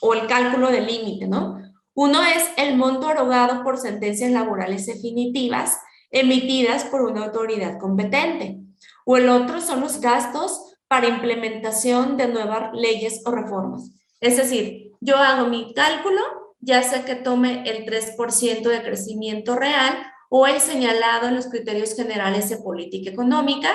o el cálculo del límite, ¿no? Uno es el monto erogado por sentencias laborales definitivas emitidas por una autoridad competente, o el otro son los gastos para implementación de nuevas leyes o reformas. Es decir, yo hago mi cálculo, ya sea que tome el 3% de crecimiento real o el señalado en los criterios generales de política económica,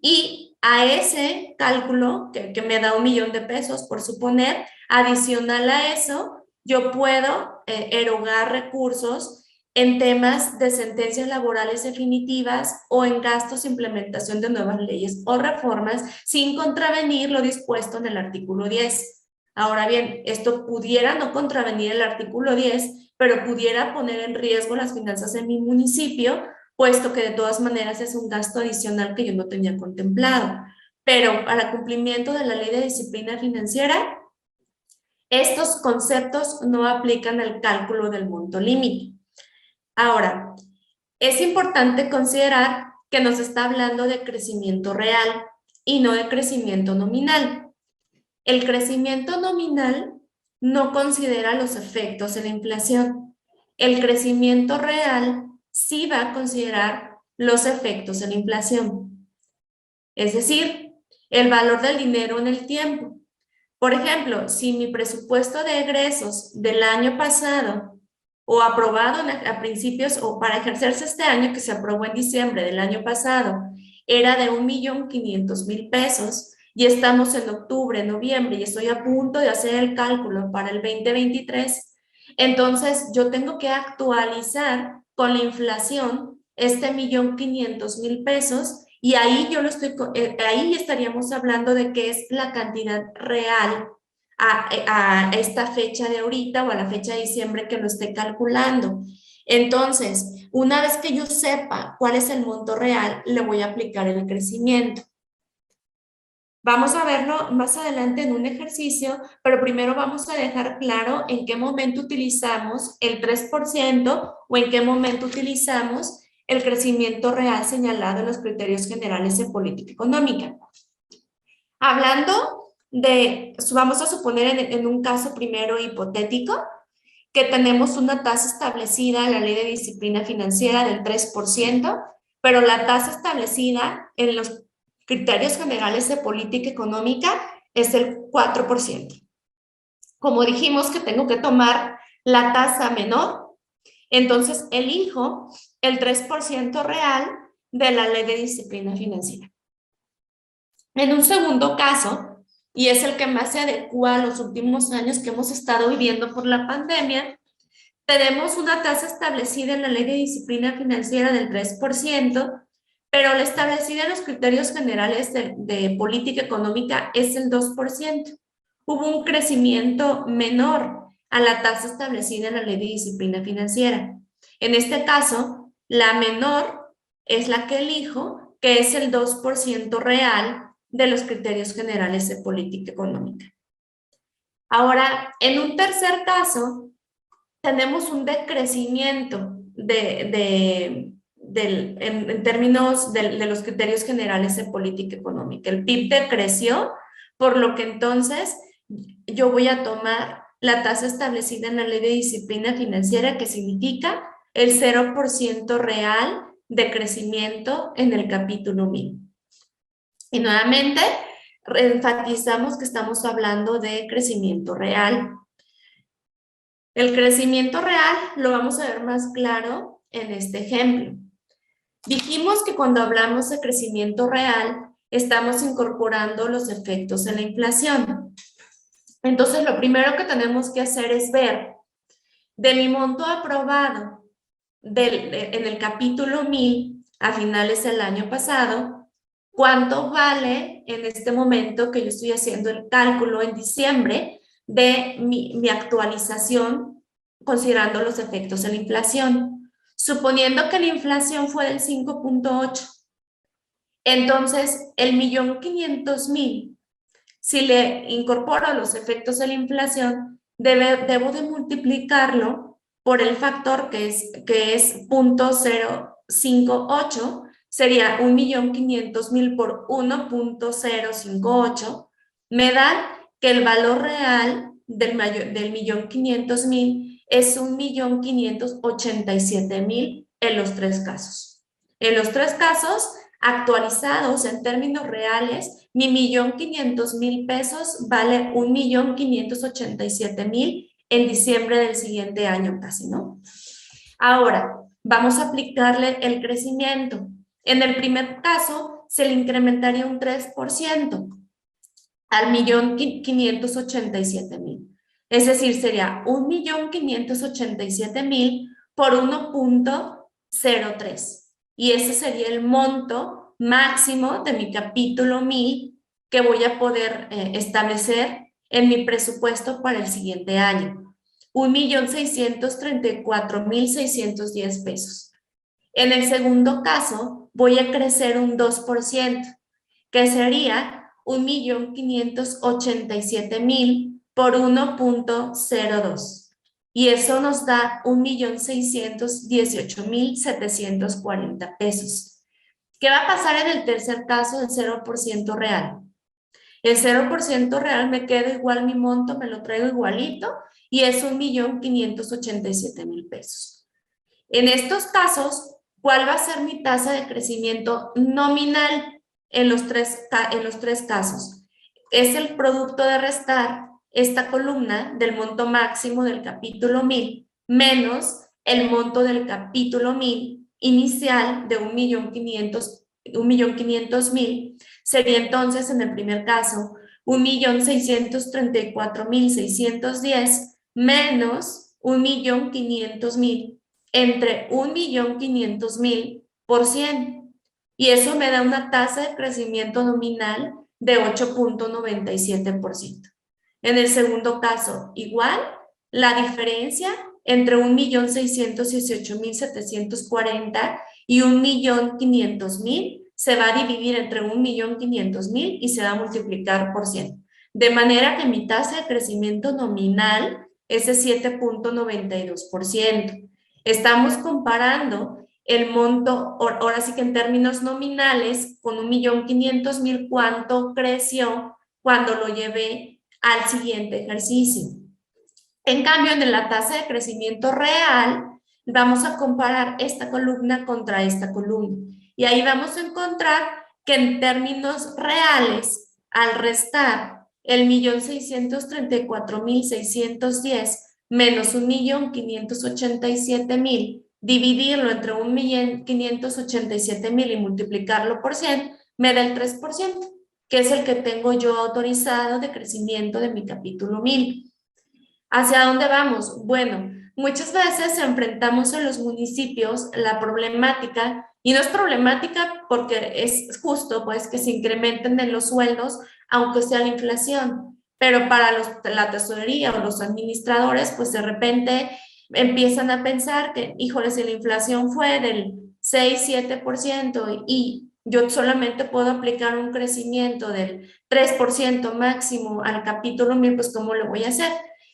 y a ese cálculo, que me da 1,000,000 de pesos, por suponer, adicional a eso, yo puedo erogar recursos en temas de sentencias laborales definitivas o en gastos de implementación de nuevas leyes o reformas sin contravenir lo dispuesto en el artículo 10. Ahora bien, esto pudiera no contravenir el artículo 10, pero pudiera poner en riesgo las finanzas de mi municipio, puesto que de todas maneras es un gasto adicional que yo no tenía contemplado. Pero para cumplimiento de la Ley de Disciplina Financiera, estos conceptos no aplican al cálculo del monto límite. Ahora, es importante considerar que nos está hablando de crecimiento real y no de crecimiento nominal. El crecimiento nominal no considera los efectos de la inflación. El crecimiento real sí va a considerar los efectos de la inflación. Es decir, el valor del dinero en el tiempo. Por ejemplo, si mi presupuesto de egresos del año pasado o aprobado a principios o para ejercerse este año, que se aprobó en diciembre del año pasado, era de 1,500,000 pesos y estamos en octubre, noviembre y estoy a punto de hacer el cálculo para el 2023, entonces yo tengo que actualizar con la inflación este 1,500,000 pesos y ahí ahí estaríamos hablando de que es la cantidad real a esta fecha de ahorita o a la fecha de diciembre que lo esté calculando. Entonces, una vez que yo sepa cuál es el monto real, le voy a aplicar el crecimiento. Vamos a verlo más adelante en un ejercicio, pero primero vamos a dejar claro en qué momento utilizamos el 3% o en qué momento utilizamos el crecimiento real señalado en los criterios generales de política económica. Hablando vamos a suponer en un caso primero hipotético, que tenemos una tasa establecida en la Ley de Disciplina Financiera del 3%, pero la tasa establecida en los criterios generales de política económica es el 4%. Como dijimos que tengo que tomar la tasa menor, entonces elijo el 3% real de la Ley de Disciplina Financiera. En un segundo caso, y es el que más se adecua a los últimos años que hemos estado viviendo por la pandemia, tenemos una tasa establecida en la Ley de Disciplina Financiera del 3%, pero la establecida en los criterios generales de política económica es el 2%. Hubo un crecimiento menor a la tasa establecida en la Ley de Disciplina Financiera. En este caso, la menor es la que elijo, que es el 2% real de los criterios generales de política económica. Ahora, en un tercer caso, tenemos un decrecimiento en términos de los criterios generales de política económica. El PIB decreció, por lo que entonces yo voy a tomar la tasa establecida en la Ley de Disciplina Financiera, que significa el 0% real de crecimiento en el capítulo 1000. Y nuevamente, enfatizamos que estamos hablando de crecimiento real. El crecimiento real lo vamos a ver más claro en este ejemplo. Dijimos que cuando hablamos de crecimiento real, estamos incorporando los efectos de la inflación. Entonces, lo primero que tenemos que hacer es ver de mi monto aprobado en el capítulo 1000 a finales del año pasado, cuánto vale en este momento que yo estoy haciendo el cálculo en diciembre de mi actualización considerando los efectos de la inflación. Suponiendo que la inflación fue del 5.8, entonces el 1.500.000, si le incorporo los efectos de la inflación, debo de multiplicarlo por el factor que es 0.058, sería 1.500.000 por 1.058, me da que el valor real del 1.500.000 es 1.587.000 en los tres casos. En los tres casos, actualizados en términos reales, mi 1.500.000 pesos vale 1.587.000 en diciembre del siguiente año casi, ¿no? Ahora, vamos a aplicarle el crecimiento. En el primer caso, se le incrementaría un 3% al 1.587.000. Es decir, sería 1.587.000 por 1.03. Y ese sería el monto máximo de mi capítulo 1000 que voy a poder establecer en mi presupuesto para el siguiente año. 1.634.610 pesos. En el segundo caso, voy a crecer un 2%, que sería 1.587.000 por 1.02. Y eso nos da 1.618.740 pesos. ¿Qué va a pasar en el tercer caso del 0% real? El 0% real me queda igual mi monto, me lo traigo igualito y es 1.587.000 pesos. En estos casos, ¿cuál va a ser mi tasa de crecimiento nominal en los tres casos? Es el producto de restar esta columna del monto máximo del capítulo 1000 menos el monto del capítulo 1000 inicial de 1.500.000. Sería entonces en el primer caso 1.634.610 menos 1.500.000 entre 1.500.000 por 100. Y eso me da una tasa de crecimiento nominal de 8.97%. En el segundo caso, igual, la diferencia entre 1.618.740 y 1.500.000 se va a dividir entre 1.500.000 y se va a multiplicar por 100. De manera que mi tasa de crecimiento nominal es de 7.92%. Estamos comparando el monto, ahora sí que en términos nominales, con 1.500.000, cuánto creció cuando lo llevé al siguiente ejercicio. En cambio, en la tasa de crecimiento real, vamos a comparar esta columna contra esta columna. Y ahí vamos a encontrar que en términos reales, al restar el 1.634.610 menos 1.587.000, dividirlo entre 1.587.000 y multiplicarlo por 100, me da el 3%, que es el que tengo yo autorizado de crecimiento de mi capítulo 1000. ¿Hacia dónde vamos? Bueno, muchas veces enfrentamos en los municipios la problemática, y no es problemática porque es justo pues que se incrementen en los sueldos aunque sea la inflación, pero para la tesorería o los administradores pues de repente empiezan a pensar que, híjole, si la inflación fue del 6-7% y yo solamente puedo aplicar un crecimiento del 3% máximo al capítulo 1000, pues ¿cómo lo voy a hacer?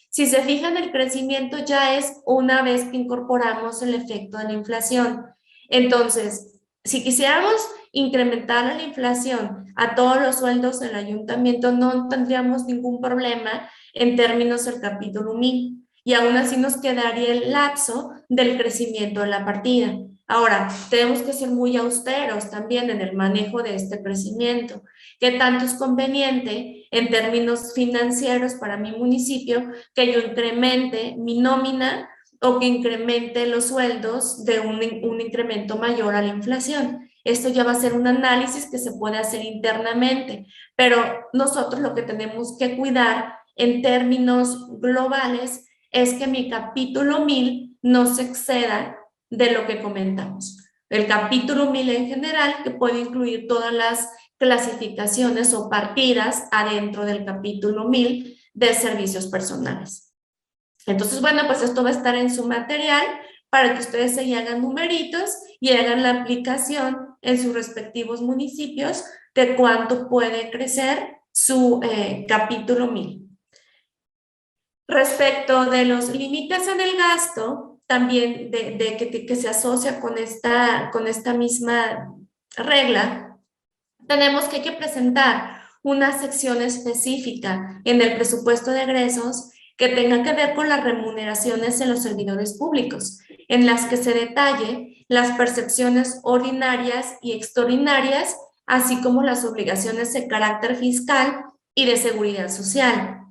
Si se fijan, el crecimiento ya es una vez que incorporamos el efecto de la inflación. Entonces, si quisiéramos incrementar la inflación a todos los sueldos del ayuntamiento, no tendríamos ningún problema en términos del capítulo 1000. Y aún así nos quedaría el lapso del crecimiento de la partida. Ahora, tenemos que ser muy austeros también en el manejo de este crecimiento. ¿Qué tanto es conveniente en términos financieros para mi municipio que yo incremente mi nómina o que incremente los sueldos de un incremento mayor a la inflación. Esto ya va a ser un análisis que se puede hacer internamente, pero nosotros lo que tenemos que cuidar en términos globales es que mi capítulo 1000 no se exceda de lo que comentamos. El capítulo 1000 en general, que puede incluir todas las clasificaciones o partidas adentro del capítulo 1000 de servicios personales. Entonces, bueno, pues esto va a estar en su material para que ustedes se hagan numeritos y hagan la aplicación en sus respectivos municipios de cuánto puede crecer su capítulo 1000. Respecto de los límites en el gasto, también que se asocia con esta misma regla, tenemos que hay que presentar una sección específica en el presupuesto de egresos que tenga que ver con las remuneraciones en los servidores públicos, en las que se detalle las percepciones ordinarias y extraordinarias, así como las obligaciones de carácter fiscal y de seguridad social,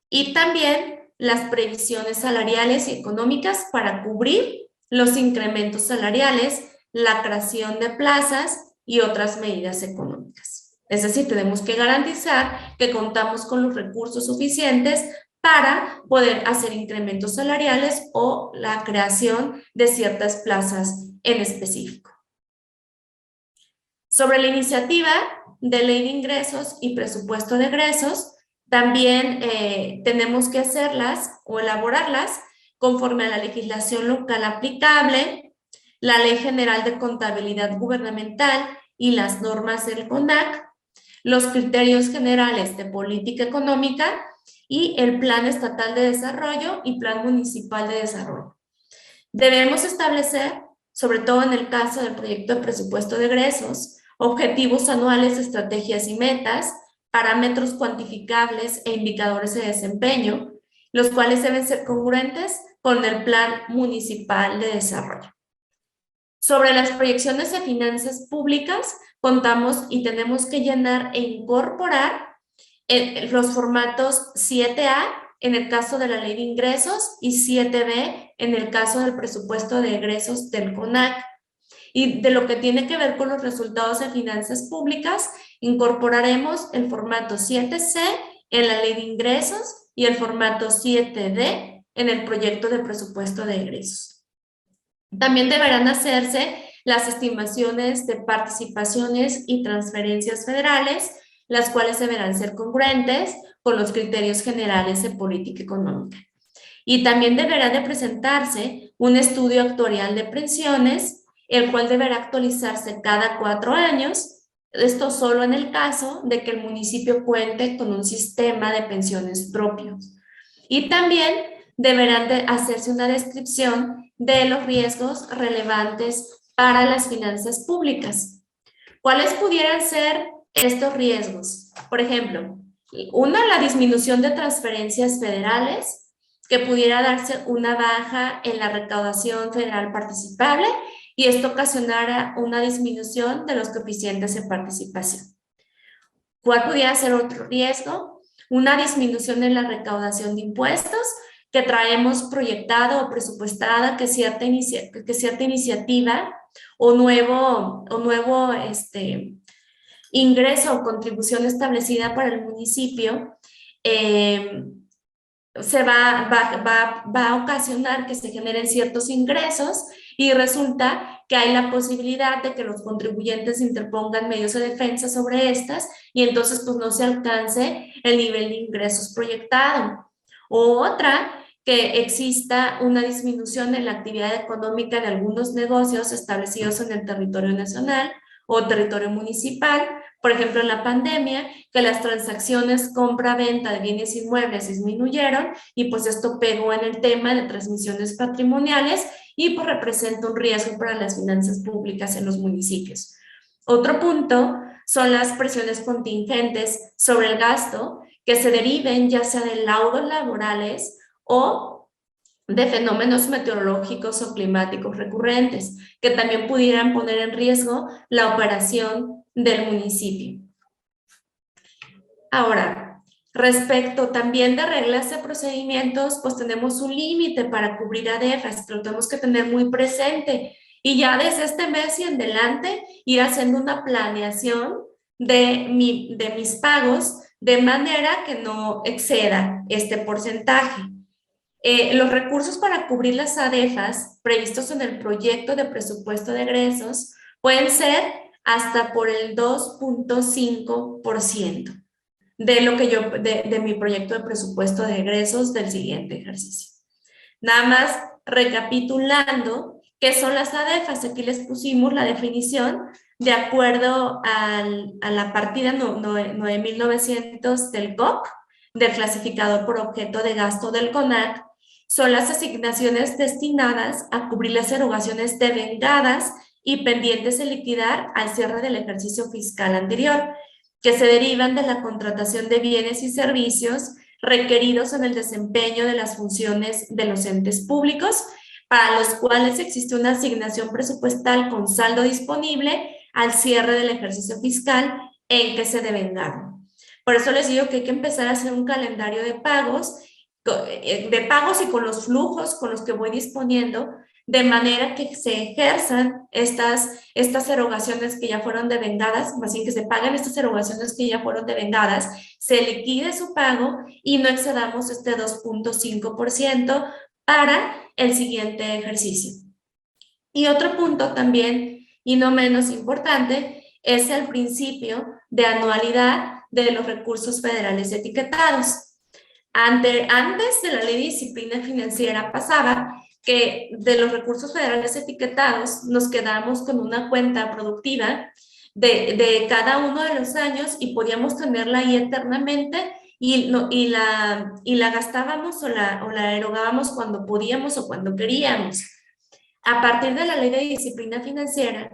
y también las previsiones salariales y económicas para cubrir los incrementos salariales, la creación de plazas y otras medidas económicas. Es decir, tenemos que garantizar que contamos con los recursos suficientes para poder hacer incrementos salariales o la creación de ciertas plazas en específico. Sobre la iniciativa de ley de ingresos y presupuesto de egresos, también tenemos que hacerlas o elaborarlas conforme a la legislación local aplicable, la Ley General de Contabilidad Gubernamental y las normas del CONAC, los criterios generales de política económica y el Plan Estatal de Desarrollo y Plan Municipal de Desarrollo. Debemos establecer, sobre todo en el caso del proyecto de presupuesto de egresos, objetivos anuales, estrategias y metas, parámetros cuantificables e indicadores de desempeño, los cuales deben ser congruentes con el Plan Municipal de Desarrollo. Sobre las proyecciones de finanzas públicas, contamos y tenemos que llenar e incorporar los formatos 7A en el caso de la ley de ingresos y 7B en el caso del presupuesto de egresos del CONAC. Y de lo que tiene que ver con los resultados de finanzas públicas, incorporaremos el formato 7C en la ley de ingresos y el formato 7D en el proyecto de presupuesto de egresos. También deberán hacerse las estimaciones de participaciones y transferencias federales, las cuales deberán ser congruentes con los criterios generales de política económica. Y también deberá de presentarse un estudio actuarial de pensiones, el cual deberá actualizarse cada 4 años, esto solo en el caso de que el municipio cuente con un sistema de pensiones propios. Y también deberán de hacerse una descripción de los riesgos relevantes para las finanzas públicas. ¿Cuáles pudieran ser estos riesgos? Por ejemplo, la disminución de transferencias federales, que pudiera darse una baja en la recaudación federal participable y esto ocasionara una disminución de los coeficientes de participación. ¿Cuál pudiera ser otro riesgo? Una disminución en la recaudación de impuestos que traemos proyectada o presupuestada que cierta iniciativa o nuevo ingreso o contribución establecida para el municipio va a ocasionar que se generen ciertos ingresos y resulta que hay la posibilidad de que los contribuyentes interpongan medios de defensa sobre estas y entonces pues no se alcance el nivel de ingresos proyectado. O otra, que exista una disminución en la actividad económica de algunos negocios establecidos en el territorio nacional o territorio municipal, por ejemplo, en la pandemia, que las transacciones compra-venta de bienes inmuebles disminuyeron y pues esto pegó en el tema de transmisiones patrimoniales y pues representa un riesgo para las finanzas públicas en los municipios. Otro punto son las presiones contingentes sobre el gasto que se deriven ya sea de laudos laborales o de fenómenos meteorológicos o climáticos recurrentes, que también pudieran poner en riesgo la operación del municipio. Ahora, Respecto también de reglas de procedimientos, pues tenemos un límite para cubrir ADEFAS, que lo tenemos que tener muy presente. Y ya desde este mes y en adelante ir haciendo una planeación de mis pagos de manera que no exceda este porcentaje. Los recursos para cubrir las ADEFAS previstos en el proyecto de presupuesto de egresos pueden ser hasta por el 2.5% de lo que de mi proyecto de presupuesto de egresos del siguiente ejercicio. Nada más recapitulando qué son las ADEFAS, aquí les pusimos la definición de acuerdo a la partida 9.900 del GOC, del clasificador por objeto de gasto del CONAC. Son las asignaciones destinadas a cubrir las erogaciones devengadas y pendientes de liquidar al cierre del ejercicio fiscal anterior, que se derivan de la contratación de bienes y servicios requeridos en el desempeño de las funciones de los entes públicos, para los cuales existe una asignación presupuestal con saldo disponible al cierre del ejercicio fiscal en que se devengaron. Por eso les digo que hay que empezar a hacer un calendario de pagos y con los flujos con los que voy disponiendo, de manera que se ejerzan estas erogaciones que ya fueron devengadas, más bien que se paguen estas erogaciones que ya fueron devengadas, se liquide su pago y no excedamos este 2.5% para el siguiente ejercicio. Y otro punto también, y no menos importante, es el principio de anualidad de los recursos federales etiquetados. Antes de la Ley de Disciplina Financiera pasaba que de los recursos federales etiquetados nos quedamos con una cuenta productiva de cada uno de los años y podíamos tenerla ahí eternamente y la gastábamos o la erogábamos cuando podíamos o cuando queríamos. A partir de la Ley de Disciplina Financiera,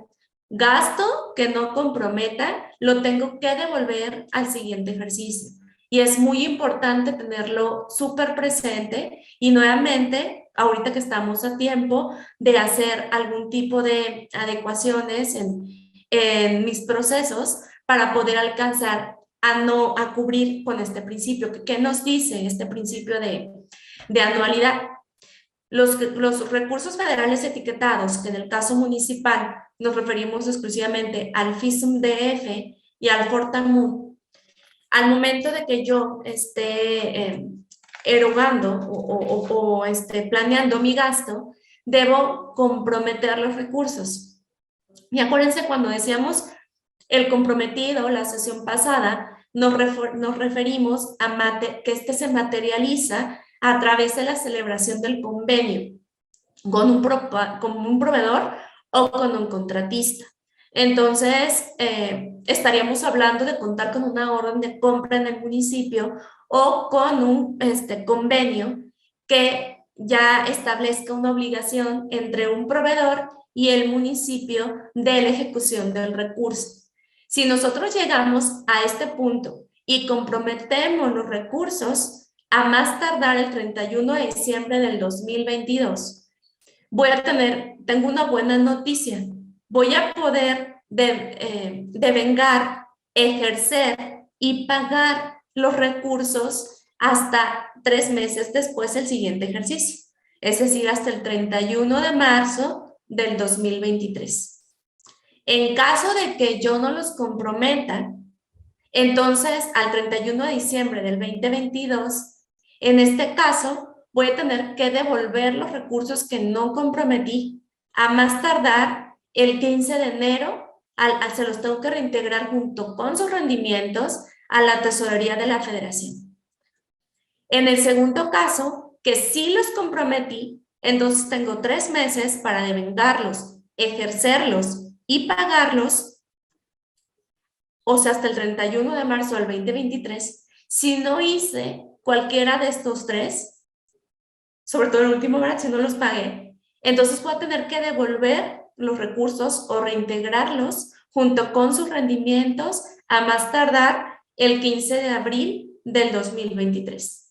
gasto que no comprometa lo tengo que devolver al siguiente ejercicio. Y es muy importante tenerlo súper presente y nuevamente, ahorita que estamos a tiempo de hacer algún tipo de adecuaciones en mis procesos para poder alcanzar a cubrir con este principio. ¿Qué nos dice este principio de anualidad? Los recursos federales etiquetados, que en el caso municipal nos referimos exclusivamente al FISUM-DF y al FORTAMU, al momento de que yo esté erogando o esté planeando mi gasto, debo comprometer los recursos. Y acuérdense cuando decíamos el comprometido, la sesión pasada, nos referimos a que este se materializa a través de la celebración del convenio con un proveedor o con un contratista. Entonces, estaríamos hablando de contar con una orden de compra en el municipio o con un convenio que ya establezca una obligación entre un proveedor y el municipio de la ejecución del recurso. Si nosotros llegamos a este punto y comprometemos los recursos a más tardar el 31 de diciembre del 2022, tengo una buena noticia. Voy a poder devengar, ejercer y pagar los recursos hasta 3 meses después del siguiente ejercicio, es decir, hasta el 31 de marzo del 2023. En caso de que yo no los comprometa, entonces al 31 de diciembre del 2022, en este caso, voy a tener que devolver los recursos que no comprometí a más tardar el 15 de enero, se los tengo que reintegrar junto con sus rendimientos a la tesorería de la Federación. En el segundo caso, que sí los comprometí, entonces tengo 3 meses para devengarlos, ejercerlos y pagarlos, o sea, hasta el 31 de marzo del 2023. Si no hice cualquiera de estos 3, sobre todo el último, ¿verdad? Si no los pagué, entonces voy a tener que devolver los recursos o reintegrarlos junto con sus rendimientos a más tardar el 15 de abril del 2023.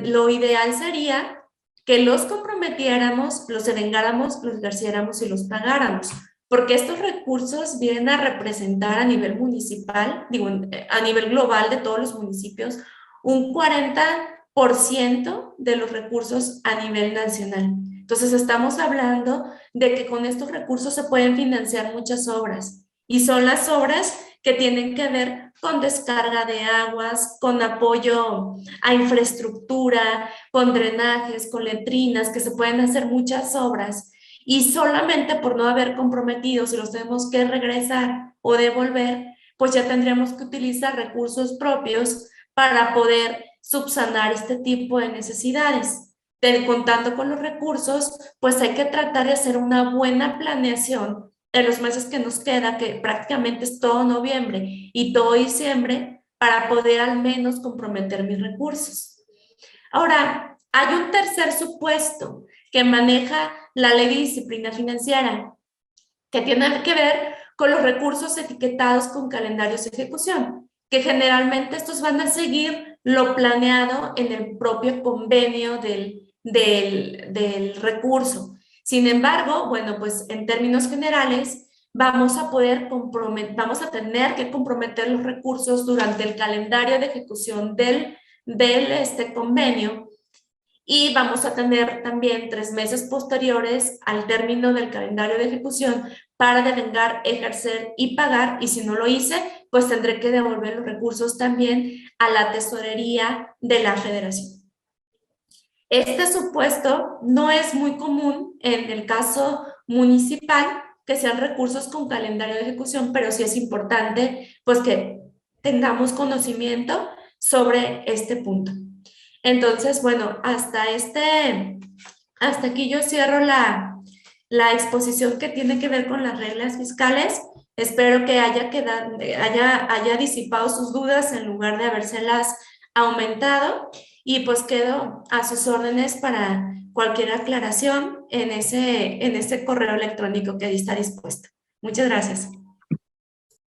Lo ideal sería que los comprometiéramos, los devengáramos, los ejerciéramos y los pagáramos. porque estos recursos vienen a representar a nivel municipal, digo, a nivel global de todos los municipios, un 40% de los recursos a nivel nacional. Entonces, estamos hablando de que con estos recursos se pueden financiar muchas obras, y son las obras que tienen que ver con descarga de aguas, con apoyo a infraestructura, con drenajes, con letrinas, que se pueden hacer muchas obras, y solamente por no haber comprometido, si los tenemos que regresar o devolver, pues ya tendríamos que utilizar recursos propios para poder subsanar este tipo de necesidades. Contando con los recursos, pues hay que tratar de hacer una buena planeación en los meses que nos queda, que prácticamente es todo noviembre y todo diciembre, para poder al menos comprometer mis recursos. Ahora, hay un tercer supuesto que maneja la Ley de Disciplina Financiera, que tiene que ver con los recursos etiquetados con calendarios de ejecución, que generalmente estos van a seguir lo planeado en el propio convenio del recurso. Sin embargo, bueno, pues en términos generales, vamos a tener que comprometer los recursos durante el calendario de ejecución del convenio, y vamos a tener también 3 meses posteriores al término del calendario de ejecución para devengar, ejercer y pagar, y si no lo hice, pues tendré que devolver los recursos también a la tesorería de la federación. Este supuesto no es muy común en el caso municipal, que sean recursos con calendario de ejecución, pero sí es importante pues que tengamos conocimiento sobre este punto. Entonces, bueno, hasta aquí yo cierro la exposición que tiene que ver con las reglas fiscales. Espero que haya disipado sus dudas en lugar de habérselas aumentado, y pues quedo a sus órdenes para cualquier aclaración en ese correo electrónico que ahí está dispuesto. Muchas gracias.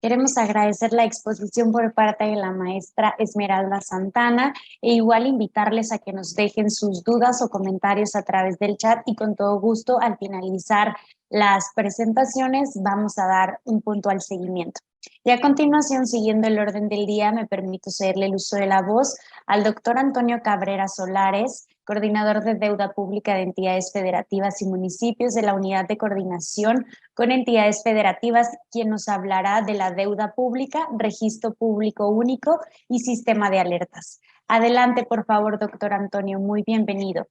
Queremos agradecer la exposición por parte de la maestra Esmeralda Santana, e igual invitarles a que nos dejen sus dudas o comentarios a través del chat, y con todo gusto al finalizar las presentaciones vamos a dar un puntual seguimiento. Y a continuación, siguiendo el orden del día, me permito cederle el uso de la voz al doctor Antonio Cabrera Solares, coordinador de deuda pública de entidades federativas y municipios de la Unidad de Coordinación con Entidades Federativas, quien nos hablará de la deuda pública, registro público único y sistema de alertas. Adelante, por favor, doctor Antonio, muy bienvenido.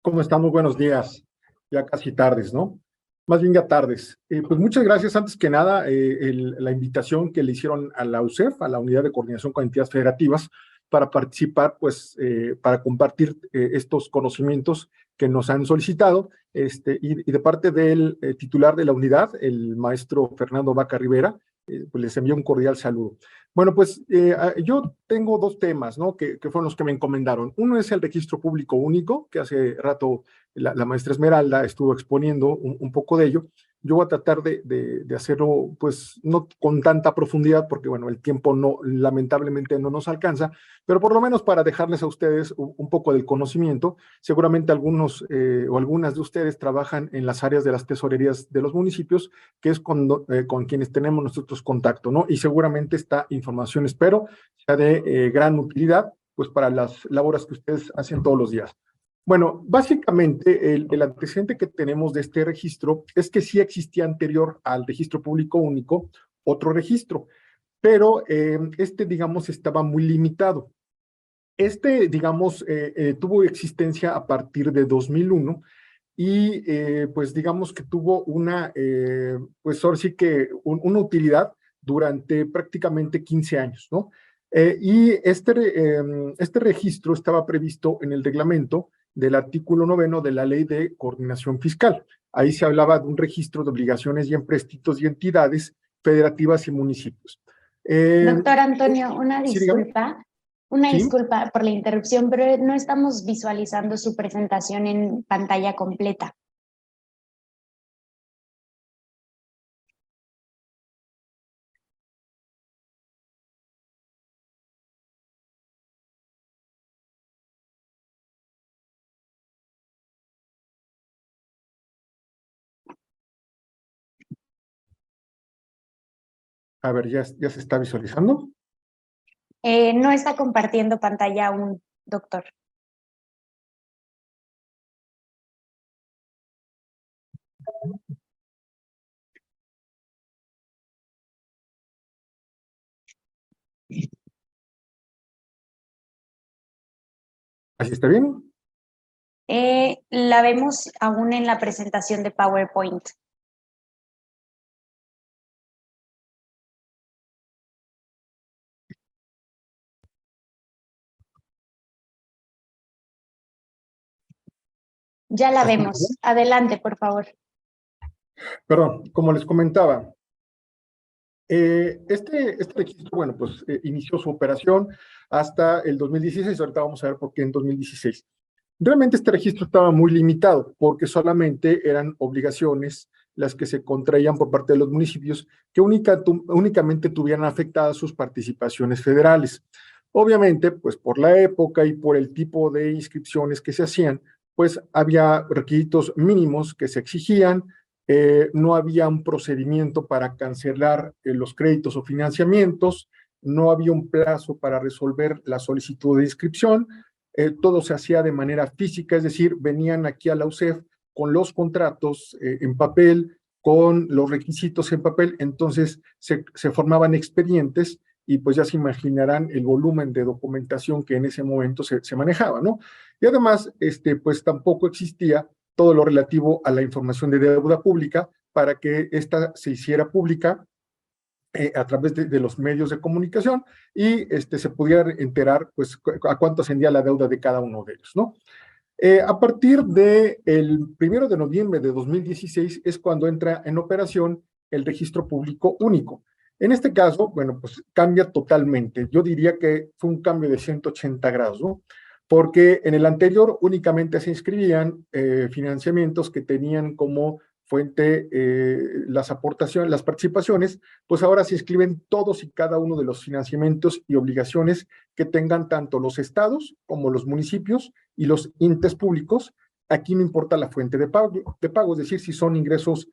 ¿Cómo están? Muy buenos días. Ya casi tardes, ¿no? Más bien ya tardes. Pues muchas gracias, antes que nada, la invitación que le hicieron a la UCEF, a la Unidad de Coordinación con Entidades Federativas, para participar, pues, para compartir estos conocimientos que nos han solicitado, y de parte del titular de la unidad, el maestro Fernando Vaca Rivera, pues les envío un cordial saludo. Bueno, pues yo tengo 2 temas, ¿no? Que fueron los que me encomendaron. Uno es el registro público único, que hace rato la maestra Esmeralda estuvo exponiendo un poco de ello. Yo voy a tratar de hacerlo, pues, no con tanta profundidad, porque, bueno, el tiempo lamentablemente no nos alcanza, pero por lo menos para dejarles a ustedes un poco del conocimiento. Seguramente algunos o algunas de ustedes trabajan en las áreas de las tesorerías de los municipios, que es con quienes tenemos nosotros contacto, ¿no? Y seguramente esta información, espero, sea de gran utilidad, pues, para las labores que ustedes hacen todos los días. Bueno, básicamente el antecedente que tenemos de este registro es que sí existía anterior al registro público único otro registro, pero digamos, estaba muy limitado. Digamos, tuvo existencia a partir de 2001, y pues digamos que tuvo pues ahora sí que una utilidad durante prácticamente 15 años, ¿no? Y este registro estaba previsto en el reglamento del artículo 9 de la Ley de Coordinación Fiscal. Ahí se hablaba de un registro de obligaciones y empréstitos y entidades federativas y municipios. Doctor Antonio, una Sí, dígame. disculpa. Una Sí. disculpa por la interrupción, pero no estamos visualizando su presentación en pantalla completa. A ver, ya se está visualizando. No está compartiendo pantalla aún, doctor. ¿Así está bien? La vemos aún en la presentación de PowerPoint. Ya la vemos. Adelante, por favor. Perdón, como les comentaba, este registro, bueno, pues inició su operación hasta el 2016, ahorita vamos a ver por qué en 2016. Realmente este registro estaba muy limitado porque solamente eran obligaciones las que se contraían por parte de los municipios que únicamente tuvieran afectadas sus participaciones federales. Obviamente, pues por la época y por el tipo de inscripciones que se hacían, pues había requisitos mínimos que se exigían, no había un procedimiento para cancelar los créditos o financiamientos, no había un plazo para resolver la solicitud de inscripción, todo se hacía de manera física, es decir, venían aquí a la UCEF con los contratos en papel, con los requisitos en papel, entonces se formaban expedientes y pues ya se imaginarán el volumen de documentación que en ese momento se manejaba, ¿no? Y además, pues tampoco existía todo lo relativo a la información de deuda pública para que ésta se hiciera pública a través de los medios de comunicación y se pudiera enterar pues a cuánto ascendía la deuda de cada uno de ellos, ¿no? A partir del 1 de noviembre de 2016 es cuando entra en operación el registro público único. En este caso, bueno, pues cambia totalmente. Yo diría que fue un cambio de 180 grados, ¿no? Porque en el anterior únicamente se inscribían financiamientos que tenían como fuente las aportaciones, las participaciones, pues ahora se inscriben todos y cada uno de los financiamientos y obligaciones que tengan tanto los estados como los municipios y los entes públicos. Aquí no importa la fuente de pago, es decir, si son ingresos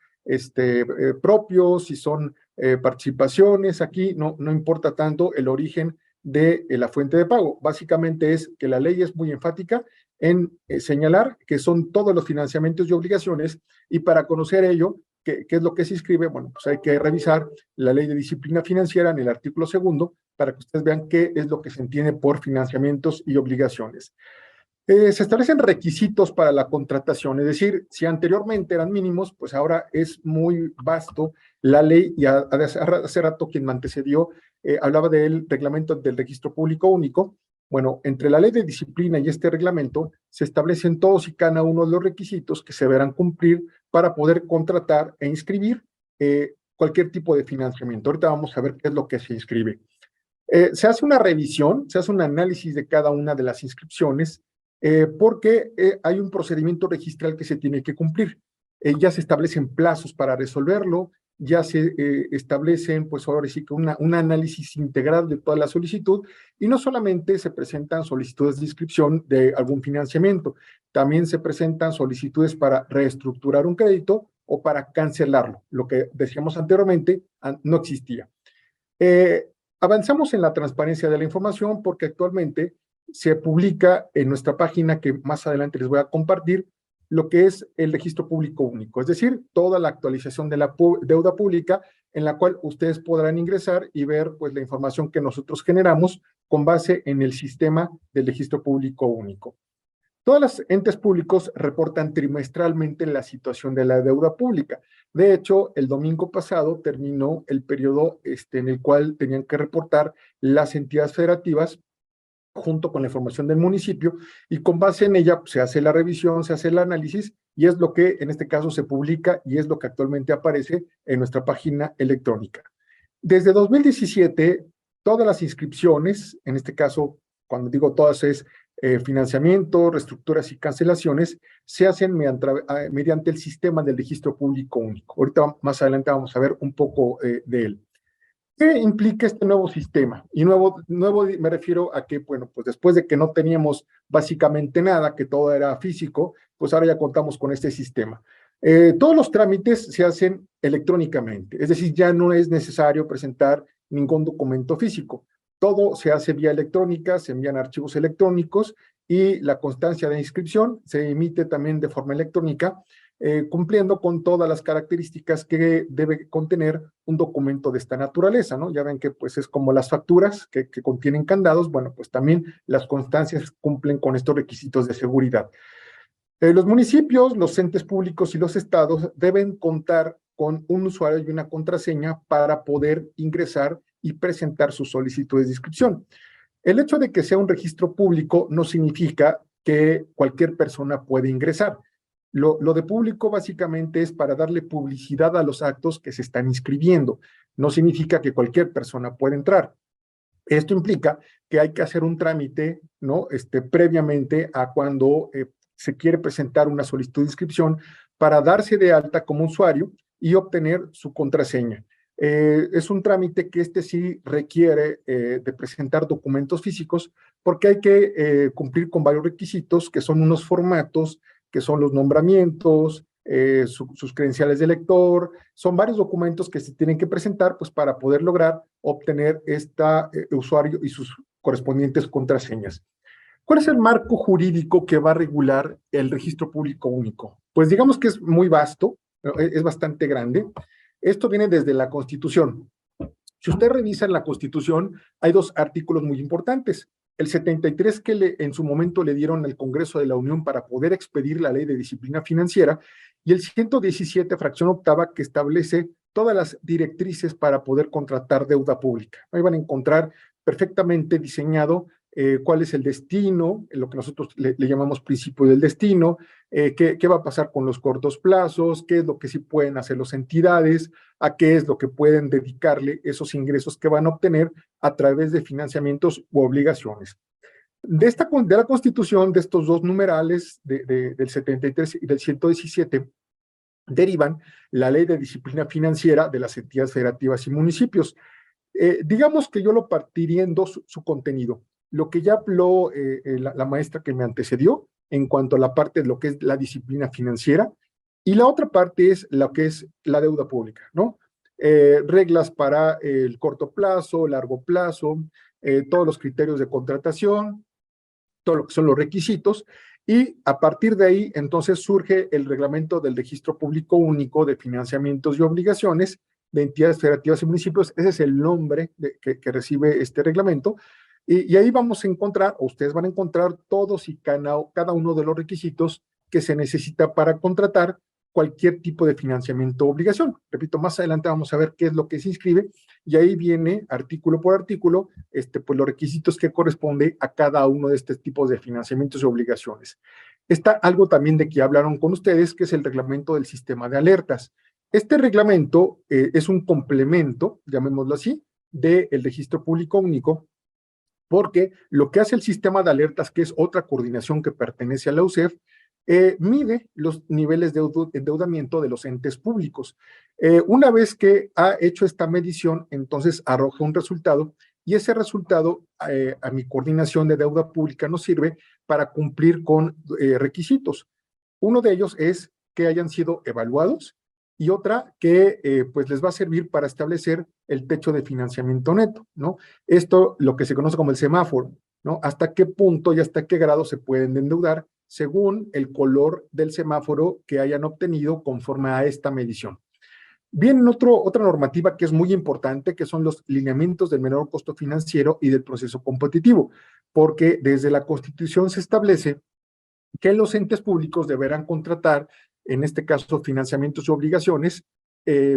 propios, si son participaciones, aquí no importa tanto el origen de la fuente de pago. Básicamente es que la ley es muy enfática en señalar que son todos los financiamientos y obligaciones, y para conocer ello, ¿qué es lo que se inscribe? Bueno, pues hay que revisar la ley de disciplina financiera en el artículo 2 para que ustedes vean qué es lo que se entiende por financiamientos y obligaciones. Se establecen requisitos para la contratación, es decir, si anteriormente eran mínimos, pues ahora es muy vasto la ley, y hace rato quien me antecedió hablaba del reglamento del registro público único. Bueno, entre la ley de disciplina y este reglamento se establecen todos y cada uno de los requisitos que se deberán cumplir para poder contratar e inscribir cualquier tipo de financiamiento. Ahorita vamos a ver qué es lo que se inscribe. Se hace una revisión, se hace un análisis de cada una de las inscripciones, porque hay un procedimiento registral que se tiene que cumplir. Ya se establecen plazos para resolverlo, ya se establecen, pues ahora sí que un análisis integral de toda la solicitud, y no solamente se presentan solicitudes de inscripción de algún financiamiento, también se presentan solicitudes para reestructurar un crédito o para cancelarlo, lo que decíamos anteriormente no existía. Avanzamos en la transparencia de la información porque actualmente se publica en nuestra página, que más adelante les voy a compartir, lo que es el registro público único, es decir, toda la actualización de la deuda pública en la cual ustedes podrán ingresar y ver pues la información que nosotros generamos con base en el sistema del registro público único. Todos los entes públicos reportan trimestralmente la situación de la deuda pública. De hecho, el domingo pasado terminó el periodo en el cual tenían que reportar las entidades federativas junto con la información del municipio, y con base en ella se hace la revisión, se hace el análisis, y es lo que en este caso se publica y es lo que actualmente aparece en nuestra página electrónica. Desde 2017, todas las inscripciones, en este caso, cuando digo todas es financiamiento, reestructuras y cancelaciones, se hacen mediante el sistema del registro público único. Ahorita más adelante vamos a ver un poco de él. ¿Qué implica este nuevo sistema? Y nuevo me refiero a que, bueno, pues después de que no teníamos básicamente nada, que todo era físico, pues ahora ya contamos con este sistema. Todos los trámites se hacen electrónicamente, es decir, ya no es necesario presentar ningún documento físico. Todo se hace vía electrónica, se envían archivos electrónicos y la constancia de inscripción se emite también de forma electrónica, cumpliendo con todas las características que debe contener un documento de esta naturaleza, ¿no? Ya ven que pues es como las facturas que contienen candados, bueno, pues también las constancias cumplen con estos requisitos de seguridad. Los municipios, los entes públicos y los estados deben contar con un usuario y una contraseña para poder ingresar y presentar sus solicitudes de inscripción. El hecho de que sea un registro público no significa que cualquier persona puede ingresar. Lo de público básicamente es para darle publicidad a los actos que se están inscribiendo. No significa que cualquier persona pueda entrar. Esto implica que hay que hacer un trámite, ¿no? Previamente a cuando se quiere presentar una solicitud de inscripción para darse de alta como usuario y obtener su contraseña. Es un trámite que sí requiere de presentar documentos físicos porque hay que cumplir con varios requisitos que son unos formatos, que son los nombramientos, sus credenciales de lector, son varios documentos que se tienen que presentar pues para poder lograr obtener usuario y sus correspondientes contraseñas. ¿Cuál es el marco jurídico que va a regular el registro público único? Pues digamos que es muy vasto, es bastante grande. Esto viene desde la Constitución. Si usted revisa en la Constitución, hay dos artículos muy importantes. El 73 que en su momento le dieron al Congreso de la Unión para poder expedir la Ley de Disciplina Financiera, y el 117, fracción octava, que establece todas las directrices para poder contratar deuda pública. Ahí van a encontrar perfectamente diseñado cuál es el destino, lo que nosotros le llamamos principio del destino, qué va a pasar con los cortos plazos, qué es lo que sí pueden hacer las entidades, a qué es lo que pueden dedicarle esos ingresos que van a obtener a través de financiamientos u obligaciones. De la Constitución, de estos dos numerales, del 73 y del 117, derivan la Ley de Disciplina Financiera de las entidades federativas y municipios. Digamos que yo lo partiría en dos su contenido. Lo que ya habló la maestra que me antecedió en cuanto a la parte de lo que es la disciplina financiera, y la otra parte es lo que es la deuda pública, ¿no? Reglas para el corto plazo, largo plazo, todos los criterios de contratación, todo lo que son los requisitos, y a partir de ahí entonces surge el reglamento del registro público único de financiamientos y obligaciones de entidades federativas y municipios. Ese es el nombre que recibe este reglamento. Y ahí vamos a encontrar, o ustedes van a encontrar todos y cada uno de los requisitos que se necesita para contratar cualquier tipo de financiamiento o obligación. Repito, más adelante vamos a ver qué es lo que se inscribe, y ahí viene artículo por artículo, pues los requisitos que corresponde a cada uno de estos tipos de financiamientos y obligaciones. Está algo también de que hablaron con ustedes, que es el reglamento del sistema de alertas. Este reglamento es un complemento, llamémoslo así, del registro público único, porque lo que hace el sistema de alertas, que es otra coordinación que pertenece a la UCEF, mide los niveles de endeudamiento de los entes públicos. Una vez que ha hecho esta medición, entonces arroja un resultado, y ese resultado a mi coordinación de deuda pública nos sirve para cumplir con requisitos. Uno de ellos es que hayan sido evaluados, y otra que pues les va a servir para establecer el techo de financiamiento neto, ¿no? Esto, lo que se conoce como el semáforo, ¿no? Hasta qué punto y hasta qué grado se pueden endeudar según el color del semáforo que hayan obtenido conforme a esta medición. Viene otra normativa que es muy importante, que son los lineamientos del menor costo financiero y del proceso competitivo, porque desde la Constitución se establece que los entes públicos deberán contratar, en este caso, financiamientos y obligaciones,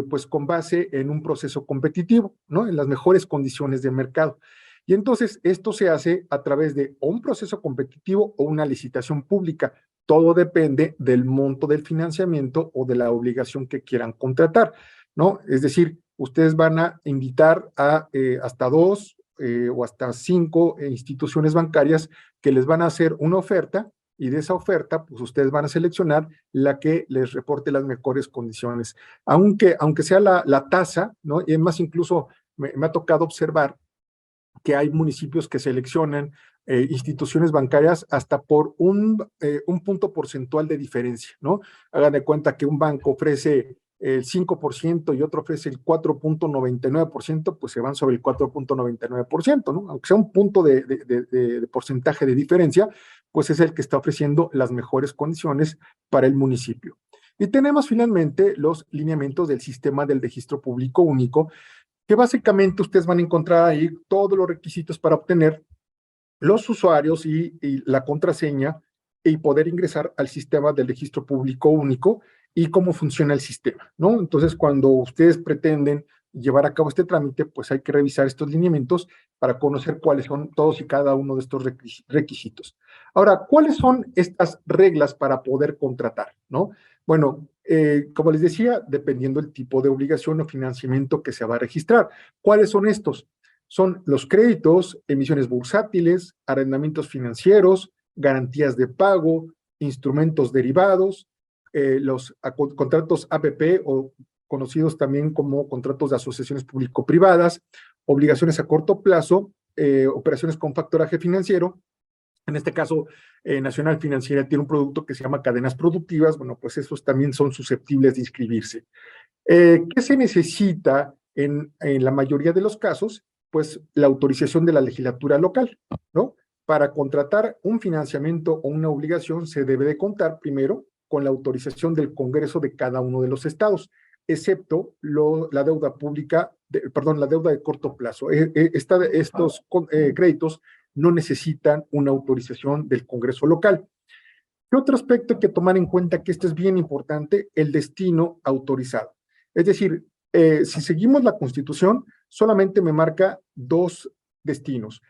pues con base en un proceso competitivo, ¿no? En las mejores condiciones de mercado. Y entonces esto se hace a través de un proceso competitivo o una licitación pública. Todo depende del monto del financiamiento o de la obligación que quieran contratar, ¿no? Es decir, ustedes van a invitar a hasta 2 o hasta 5 instituciones bancarias que les van a hacer una oferta, y de esa oferta, pues ustedes van a seleccionar la que les reporte las mejores condiciones. Aunque sea la tasa, ¿no? Y además incluso me ha tocado observar que hay municipios que seleccionan instituciones bancarias hasta por un punto porcentual de diferencia, ¿no? Hagan de cuenta que un banco ofrece el 5% y otro ofrece el 4.99%, pues se van sobre el 4.99%, ¿no? Aunque sea un punto de porcentaje de diferencia, pues es el que está ofreciendo las mejores condiciones para el municipio. Y tenemos finalmente los lineamientos del sistema del registro público único, que básicamente ustedes van a encontrar ahí todos los requisitos para obtener los usuarios y la contraseña y poder ingresar al sistema del registro público único y cómo funciona el sistema, ¿no? Entonces, cuando ustedes pretenden llevar a cabo este trámite, pues hay que revisar estos lineamientos para conocer cuáles son todos y cada uno de estos requisitos. Ahora, ¿cuáles son estas reglas para poder contratar, ¿no? Bueno, como les decía, dependiendo del tipo de obligación o financiamiento que se va a registrar. ¿Cuáles son estos? Son los créditos, emisiones bursátiles, arrendamientos financieros, garantías de pago, instrumentos derivados, los contratos APP o conocidos también como contratos de asociaciones público-privadas, obligaciones a corto plazo, operaciones con factoraje financiero. En este caso, Nacional Financiera tiene un producto que se llama cadenas productivas. Bueno, pues esos también son susceptibles de inscribirse. ¿Qué se necesita en la mayoría de los casos? Pues la autorización de la legislatura local, ¿no? Para contratar un financiamiento o una obligación se debe de contar primero con la autorización del Congreso de cada uno de los estados, excepto la deuda pública, la deuda de corto plazo. Estos créditos no necesitan una autorización del Congreso local. ¿Qué otro aspecto hay que tomar en cuenta? Que esto es bien importante, el destino autorizado. Es decir, si seguimos la Constitución, solamente me marca dos destinos.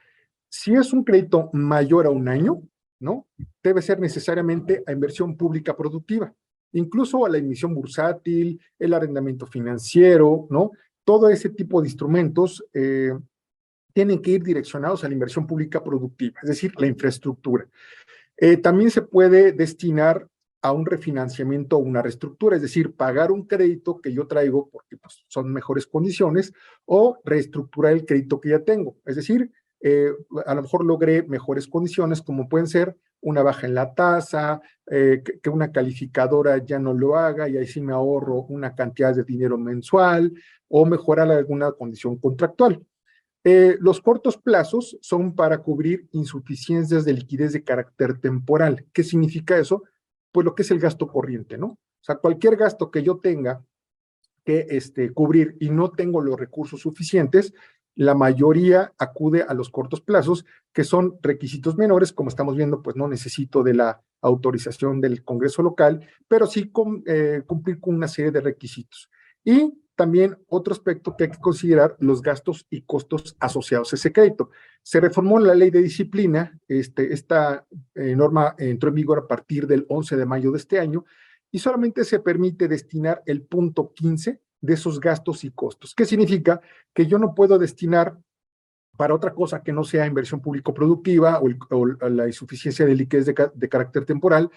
Si es un crédito mayor a un año, ¿no? Debe ser necesariamente a inversión pública productiva, incluso a la emisión bursátil, el arrendamiento financiero, ¿no? Todo ese tipo de instrumentos tienen que ir direccionados a la inversión pública productiva, es decir, la infraestructura. También se puede destinar a un refinanciamiento o una reestructura, es decir, pagar un crédito que yo traigo porque pues, son mejores condiciones o reestructurar el crédito que ya tengo. Es decir, a lo mejor logré mejores condiciones como pueden ser una baja en la tasa, que una calificadora ya no lo haga y ahí sí me ahorro una cantidad de dinero mensual o mejorar alguna condición contractual. Los cortos plazos son para cubrir insuficiencias de liquidez de carácter temporal. ¿Qué significa eso? Pues lo que es el gasto corriente, ¿no? O sea, cualquier gasto que yo tenga que cubrir y no tengo los recursos suficientes, la mayoría acude a los cortos plazos, que son requisitos menores, como estamos viendo, pues no necesito de la autorización del Congreso local, pero sí cumplir con una serie de requisitos. Y también otro aspecto que hay que considerar, los gastos y costos asociados a ese crédito. Se reformó la ley de disciplina, esta norma entró en vigor a partir del 11 de mayo de este año, y solamente se permite destinar el punto 15 de esos gastos y costos. ¿Qué significa? Que yo no puedo destinar para otra cosa que no sea inversión público-productiva o la insuficiencia de liquidez de carácter temporal,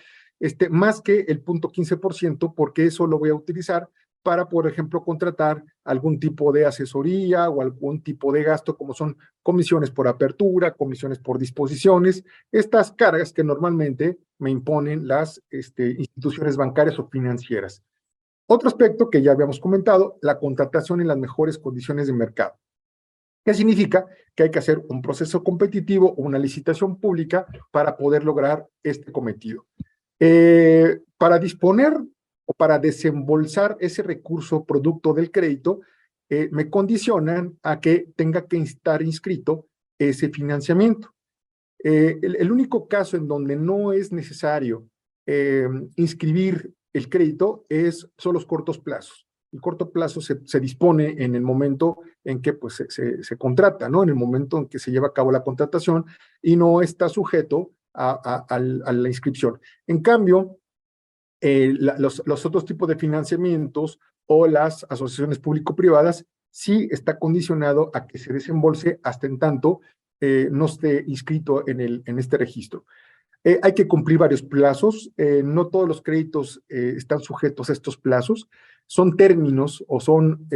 más que el punto 15%, porque eso lo voy a utilizar para, por ejemplo, contratar algún tipo de asesoría o algún tipo de gasto, como son comisiones por apertura, comisiones por disposiciones, estas cargas que normalmente me imponen las instituciones bancarias o financieras. Otro aspecto que ya habíamos comentado, la contratación en las mejores condiciones de mercado. ¿Qué significa? Que hay que hacer un proceso competitivo o una licitación pública para poder lograr este cometido. Para disponer o para desembolsar ese recurso producto del crédito, me condicionan a que tenga que estar inscrito ese financiamiento. El único caso en donde no es necesario inscribir el crédito son los cortos plazos. El corto plazo se dispone en el momento en que pues, se contrata, ¿no? En el momento en que se lleva a cabo la contratación y no está sujeto a la inscripción. En cambio, los otros tipos de financiamientos o las asociaciones público-privadas sí está condicionado a que se desembolse hasta en tanto no esté inscrito en este registro. Hay que cumplir varios plazos, no todos los créditos están sujetos a estos plazos. son términos o son,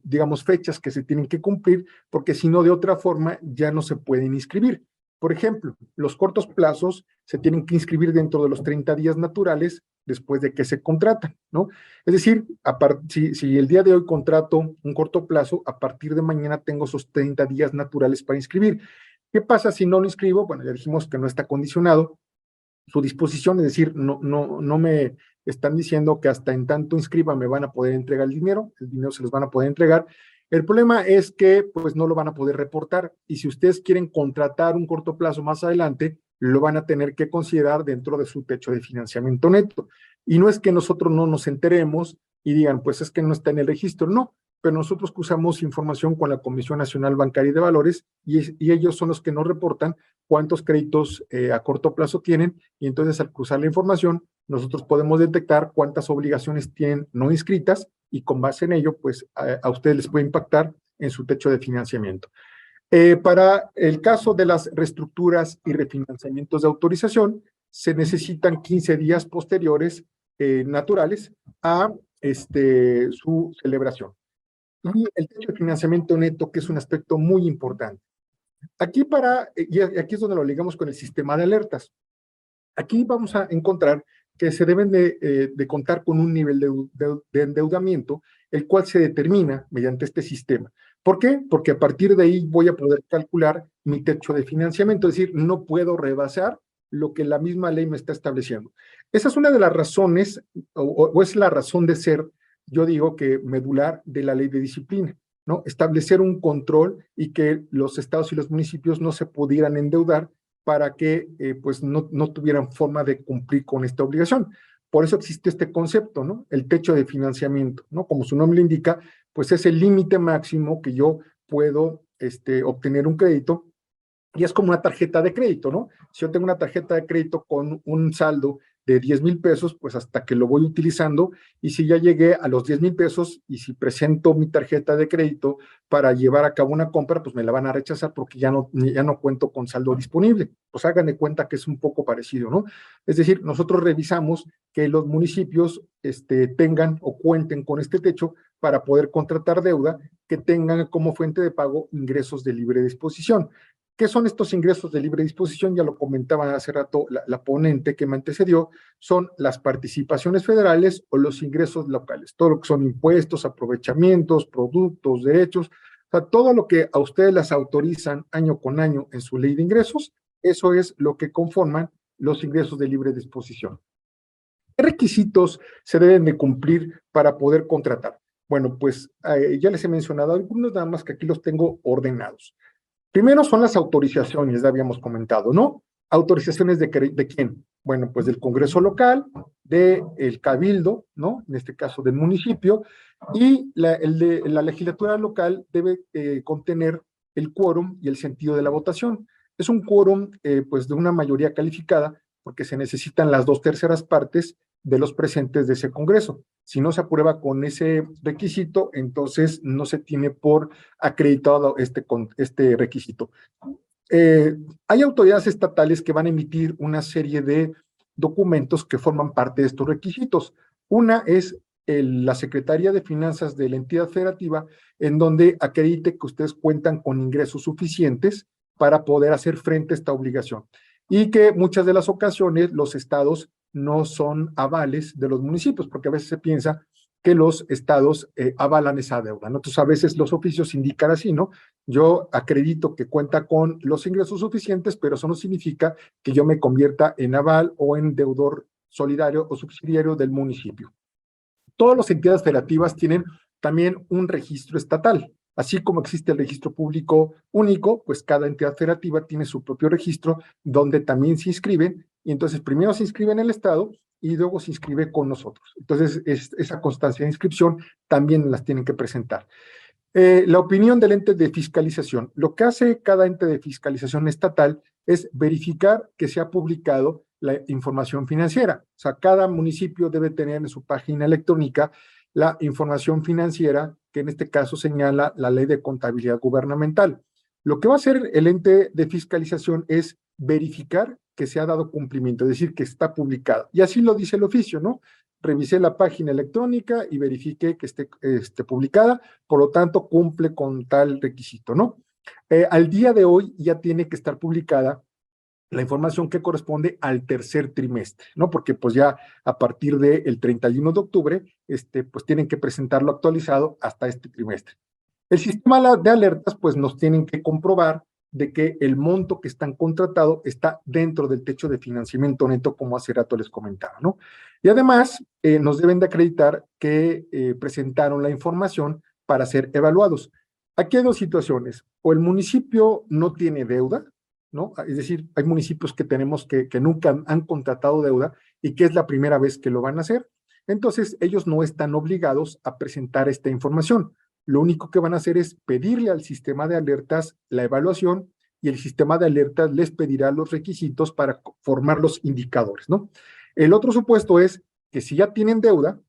digamos, fechas que se tienen que cumplir, porque si no, de otra forma, ya no se pueden inscribir. Por ejemplo, los cortos plazos se tienen que inscribir dentro de los 30 días naturales después de que se contratan, ¿no? Es decir, si el día de hoy contrato un corto plazo, a partir de mañana tengo esos 30 días naturales para inscribir. ¿Qué pasa si no lo inscribo? Bueno, ya dijimos que no está condicionado su disposición, es decir, no me están diciendo que hasta en tanto inscriba me van a poder entregar el dinero se los van a poder entregar. El problema es que pues no lo van a poder reportar, y si ustedes quieren contratar un corto plazo más adelante, lo van a tener que considerar dentro de su techo de financiamiento neto. Y no es que nosotros no nos enteremos y digan, pues es que no está en el registro, no, pero nosotros cruzamos información con la Comisión Nacional Bancaria y de Valores, y ellos son los que nos reportan cuántos créditos a corto plazo tienen, y entonces al cruzar la información, nosotros podemos detectar cuántas obligaciones tienen no inscritas, y con base en ello, pues a ustedes les puede impactar en su techo de financiamiento. Para el caso de las reestructuras y refinanciamientos de autorización, se necesitan 15 días posteriores naturales a su celebración. Y el techo de financiamiento neto, que es un aspecto muy importante. Aquí aquí es donde lo ligamos con el sistema de alertas. Aquí vamos a encontrar que se deben de contar con un nivel de endeudamiento, el cual se determina mediante este sistema. ¿Por qué? Porque a partir de ahí voy a poder calcular mi techo de financiamiento, es decir, no puedo rebasar lo que la misma ley me está estableciendo. Esa es una de las razones, o es la razón de ser, yo digo que medular de la ley de disciplina, ¿no? Establecer un control y que los estados y los municipios no se pudieran endeudar para que pues no tuvieran forma de cumplir con esta obligación. Por eso existe este concepto, ¿no? El techo de financiamiento, ¿no? Como su nombre indica, pues es el límite máximo que yo puedo obtener un crédito, y es como una tarjeta de crédito, ¿no? Si yo tengo una tarjeta de crédito con un saldo de 10,000 pesos, pues hasta que lo voy utilizando, y si ya llegué a los 10,000 pesos y si presento mi tarjeta de crédito para llevar a cabo una compra, pues me la van a rechazar porque ya no cuento con saldo disponible. Pues hagan de cuenta que es un poco parecido, ¿no? Es decir, nosotros revisamos que los municipios tengan o cuenten con este techo para poder contratar deuda, que tengan como fuente de pago ingresos de libre disposición. ¿Qué son estos ingresos de libre disposición? Ya lo comentaba hace rato la ponente que me antecedió, son las participaciones federales o los ingresos locales, todo lo que son impuestos, aprovechamientos, productos, derechos, o sea, todo lo que a ustedes las autorizan año con año en su ley de ingresos, eso es lo que conforman los ingresos de libre disposición. ¿Qué requisitos se deben de cumplir para poder contratar? Bueno, pues ya les he mencionado algunos, nada más que aquí los tengo ordenados. Primero son las autorizaciones, ya habíamos comentado, ¿no? ¿Autorizaciones de quién? Bueno, pues del Congreso local, del Cabildo, ¿no? En este caso del municipio, y la legislatura local debe contener el quórum y el sentido de la votación. Es un quórum, pues, de una mayoría calificada, porque se necesitan las 2/3 partes de los presentes de ese Congreso. Si no se aprueba con ese requisito, entonces no se tiene por acreditado este requisito. Hay autoridades estatales que van a emitir una serie de documentos que forman parte de estos requisitos. Una es la Secretaría de Finanzas de la entidad federativa, en donde acredite que ustedes cuentan con ingresos suficientes para poder hacer frente a esta obligación, y que muchas de las ocasiones los estados no son avales de los municipios, porque a veces se piensa que los estados avalan esa deuda, ¿no? Entonces a veces los oficios indican así, ¿no? Yo acredito que cuenta con los ingresos suficientes, pero eso no significa que yo me convierta en aval o en deudor solidario o subsidiario del municipio. Todas las entidades federativas tienen también un registro estatal. Así como existe el registro público único, pues cada entidad federativa tiene su propio registro donde también se inscriben, y entonces primero se inscribe en el estado y luego se inscribe con nosotros. Entonces esa constancia de inscripción también las tienen que presentar. La opinión del ente de fiscalización. Lo que hace cada ente de fiscalización estatal es verificar que se ha publicado la información financiera. O sea, cada municipio debe tener en su página electrónica la información financiera, que en este caso señala la Ley de Contabilidad Gubernamental. Lo que va a hacer el ente de fiscalización es verificar que se ha dado cumplimiento, es decir, que está publicado. Y así lo dice el oficio, ¿no? revisé la página electrónica y verifiqué que esté publicada, por lo tanto cumple con tal requisito, ¿no? Al día de hoy ya tiene que estar publicada la información que corresponde al tercer trimestre, ¿no? Porque pues ya a partir del 31 de octubre, pues tienen que presentarlo actualizado hasta este trimestre. El sistema de alertas, pues nos tienen que comprobar de que el monto que están contratado está dentro del techo de financiamiento neto, como hace rato les comentaba, ¿no? Y además, nos deben de acreditar que presentaron la información para ser evaluados. Aquí hay dos situaciones: o el municipio no tiene deuda, ¿no? Es decir, hay municipios que tenemos que nunca han contratado deuda y que es la primera vez que lo van a hacer. Entonces, ellos no están obligados a presentar esta información. Lo único que van a hacer es pedirle al sistema de alertas la evaluación y el sistema de alertas les pedirá los requisitos para formar los indicadores, ¿no? El otro supuesto es que si ya tienen deuda,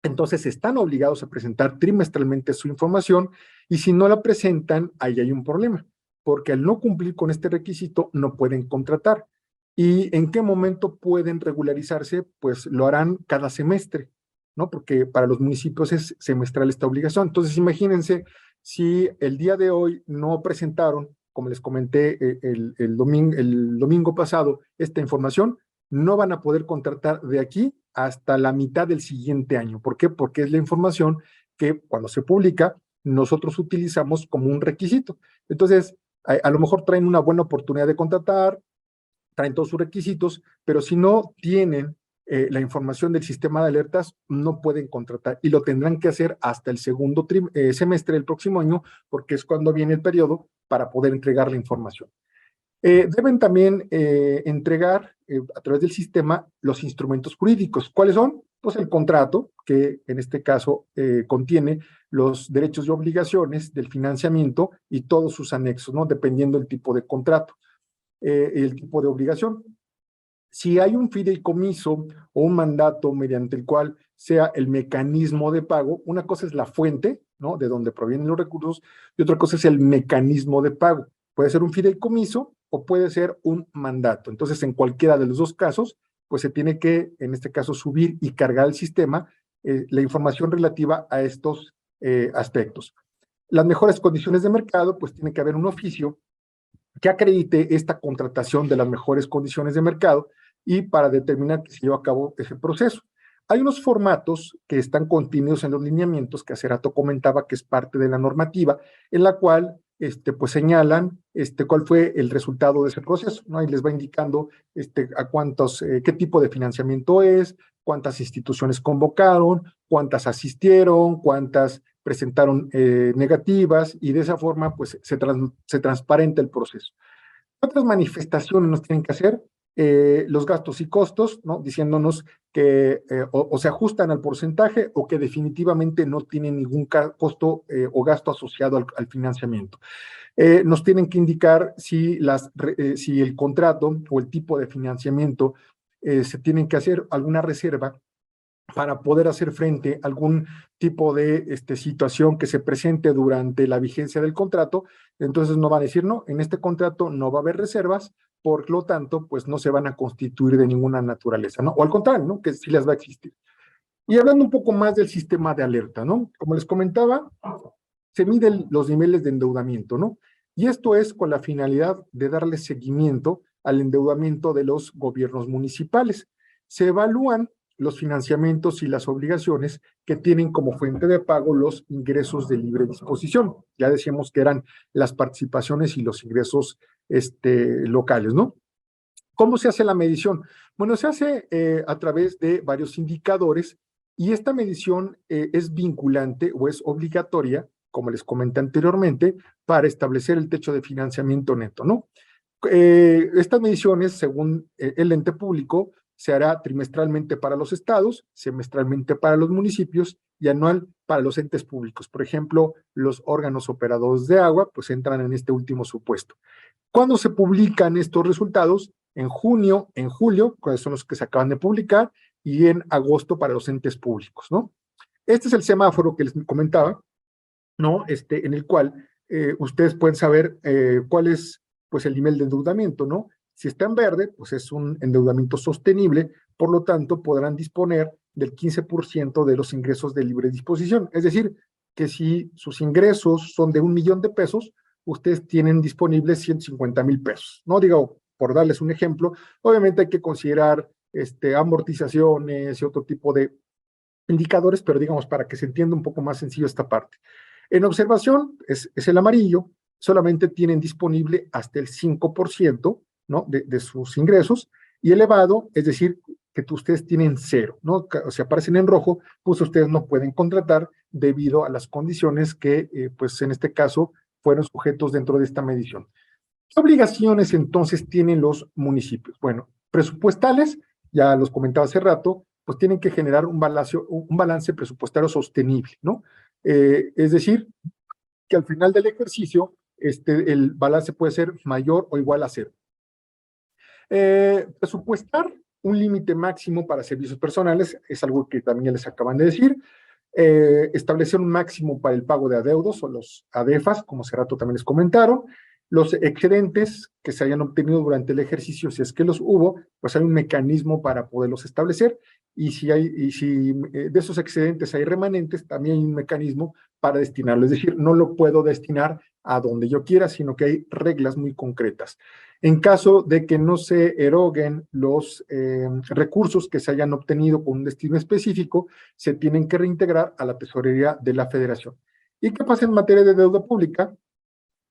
entonces están obligados a presentar trimestralmente su información, y si no la presentan, ahí hay un problema, porque al no cumplir con este requisito no pueden contratar. ¿Y en qué momento pueden regularizarse? Pues lo harán cada semestre, ¿no? Porque para los municipios es semestral esta obligación. Entonces, imagínense, si el día de hoy no presentaron, como les comenté el domingo pasado, esta información, no van a poder contratar de aquí hasta la mitad del siguiente año. ¿Por qué? Porque es la información que cuando se publica nosotros utilizamos como un requisito. Entonces, a lo mejor traen una buena oportunidad de contratar, traen todos sus requisitos, pero si no tienen la información del sistema de alertas, no pueden contratar, y lo tendrán que hacer hasta el segundo semestre del próximo año, porque es cuando viene el periodo para poder entregar la información. Deben también entregar a través del sistema los instrumentos jurídicos. ¿Cuáles son? Pues el contrato, que en este caso contiene los derechos y obligaciones del financiamiento y todos sus anexos, ¿no? Dependiendo del tipo de contrato, el tipo de obligación. Si hay un fideicomiso o un mandato mediante el cual sea el mecanismo de pago, una cosa es la fuente, ¿no? De donde provienen los recursos, y otra cosa es el mecanismo de pago. Puede ser un fideicomiso o puede ser un mandato. Entonces, en cualquiera de los dos casos, pues se tiene que, en este caso, subir y cargar al sistema la información relativa a estos aspectos. Las mejores condiciones de mercado, pues tiene que haber un oficio que acredite esta contratación de las mejores condiciones de mercado, y para determinar que se llevó a cabo ese proceso. Hay unos formatos que están contenidos en los lineamientos, que hace rato comentaba que es parte de la normativa, en la cual pues señalan cuál fue el resultado de ese proceso, ¿no? Y les va indicando a cuántos, qué tipo de financiamiento es, cuántas instituciones convocaron, cuántas asistieron, cuántas presentaron negativas, y de esa forma pues se transparenta el proceso. Otras manifestaciones nos tienen que hacer los gastos y costos, ¿no? Diciéndonos que o se ajustan al porcentaje, o que definitivamente no tienen ningún costo o gasto asociado al financiamiento. Nos tienen que indicar si el contrato o el tipo de financiamiento se tienen que hacer alguna reserva para poder hacer frente a algún tipo de situación que se presente durante la vigencia del contrato. Entonces no van a decir, no, en este contrato no va a haber reservas, por lo tanto, pues no se van a constituir de ninguna naturaleza, ¿no? O al contrario, ¿no? Que sí las va a existir. Y hablando un poco más del sistema de alerta, ¿no? Como les comentaba, se miden los niveles de endeudamiento, ¿no? Y esto es con la finalidad de darle seguimiento al endeudamiento de los gobiernos municipales. Se evalúan los financiamientos y las obligaciones que tienen como fuente de pago los ingresos de libre disposición. Ya decíamos que eran las participaciones y los ingresos locales, ¿no? ¿Cómo se hace la medición? Bueno, se hace a través de varios indicadores, y esta medición es vinculante o es obligatoria, como les comenté anteriormente, para establecer el techo de financiamiento neto, ¿no? Estas mediciones, según el ente público, se hará trimestralmente para los estados, semestralmente para los municipios y anual para los entes públicos. Por ejemplo, los órganos operadores de agua, pues entran en este último supuesto. ¿Cuándo se publican estos resultados? En junio, en julio, cuáles son los que se acaban de publicar, y en agosto para los entes públicos, ¿no? Este es el semáforo que les comentaba, ¿no? En el cual ustedes pueden saber cuál es, pues, el nivel de endeudamiento, ¿no? Si está en verde, pues es un endeudamiento sostenible, por lo tanto podrán disponer del 15% de los ingresos de libre disposición. Es decir, que si sus ingresos son de 1 millón de pesos, ustedes tienen disponibles 150,000 pesos, ¿no? Digo, por darles un ejemplo, obviamente hay que considerar amortizaciones y otro tipo de indicadores, pero digamos, para que se entienda un poco más sencillo esta parte. En observación, es el amarillo, solamente tienen disponible hasta el 5%, ¿no? de sus ingresos, y elevado, es decir, que ustedes tienen 0, ¿no? O sea, aparecen en rojo, pues ustedes no pueden contratar debido a las condiciones que, pues en este caso, fueron sujetos dentro de esta medición. ¿Qué obligaciones entonces tienen los municipios? Bueno, presupuestales, ya los comentaba hace rato, pues tienen que generar un balance presupuestario sostenible, ¿no? Es decir, que al final del ejercicio, el balance puede ser mayor o igual a 0. Presupuestar un límite máximo para servicios personales es algo que también les acaban de decir. Establecer un máximo para el pago de adeudos o los ADEFAS, como hace rato también les comentaron. Los excedentes que se hayan obtenido durante el ejercicio, si es que los hubo, pues hay un mecanismo para poderlos establecer, y si de esos excedentes hay remanentes, también hay un mecanismo para destinarlo. Es decir, no lo puedo destinar a donde yo quiera, sino que hay reglas muy concretas. En caso de que no se eroguen los recursos que se hayan obtenido con un destino específico, se tienen que reintegrar a la tesorería de la federación. ¿Y qué pasa en materia de deuda pública?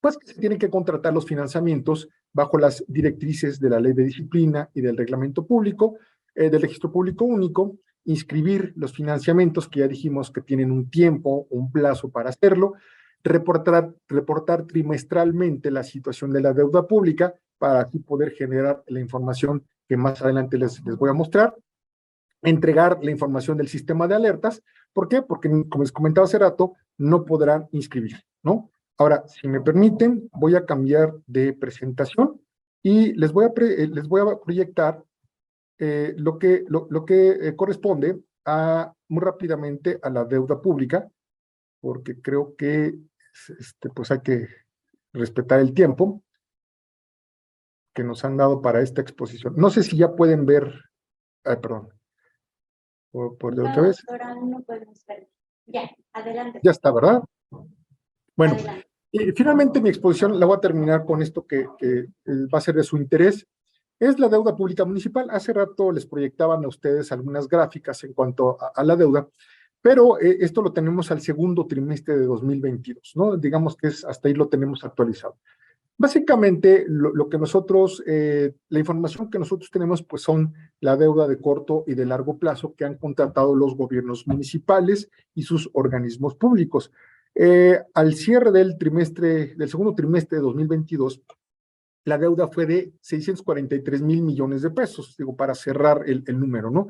Pues que se tienen que contratar los financiamientos bajo las directrices de la Ley de Disciplina y del Reglamento Público, del Registro Público Único, inscribir los financiamientos que ya dijimos que tienen un tiempo, un plazo para hacerlo, reportar trimestralmente la situación de la deuda pública para así poder generar la información que más adelante les voy a mostrar, entregar la información del sistema de alertas. ¿Por qué? Porque, como les comentaba hace rato, no podrán inscribir, ¿no? Ahora, si me permiten, voy a cambiar de presentación y les voy a proyectar lo que corresponde muy rápidamente a la deuda pública, porque creo que pues hay que respetar el tiempo que nos han dado para esta exposición. No sé si ya pueden ver, perdón, por de otra vez. Doctora, no podemos ver. Ya, adelante. Ya está, ¿verdad? Bueno, Adelante. Finalmente mi exposición la voy a terminar con esto que va a ser de su interés. Es la deuda pública municipal. Hace rato les proyectaban a ustedes algunas gráficas en cuanto a la deuda, pero esto lo tenemos al segundo trimestre de 2022, ¿no? Digamos que hasta ahí lo tenemos actualizado. Básicamente, lo que nosotros, la información que nosotros tenemos, pues son la deuda de corto y de largo plazo que han contratado los gobiernos municipales y sus organismos públicos. Al cierre del segundo trimestre de 2022, la deuda fue de 643,000 millones de pesos, digo, para cerrar el número, ¿no?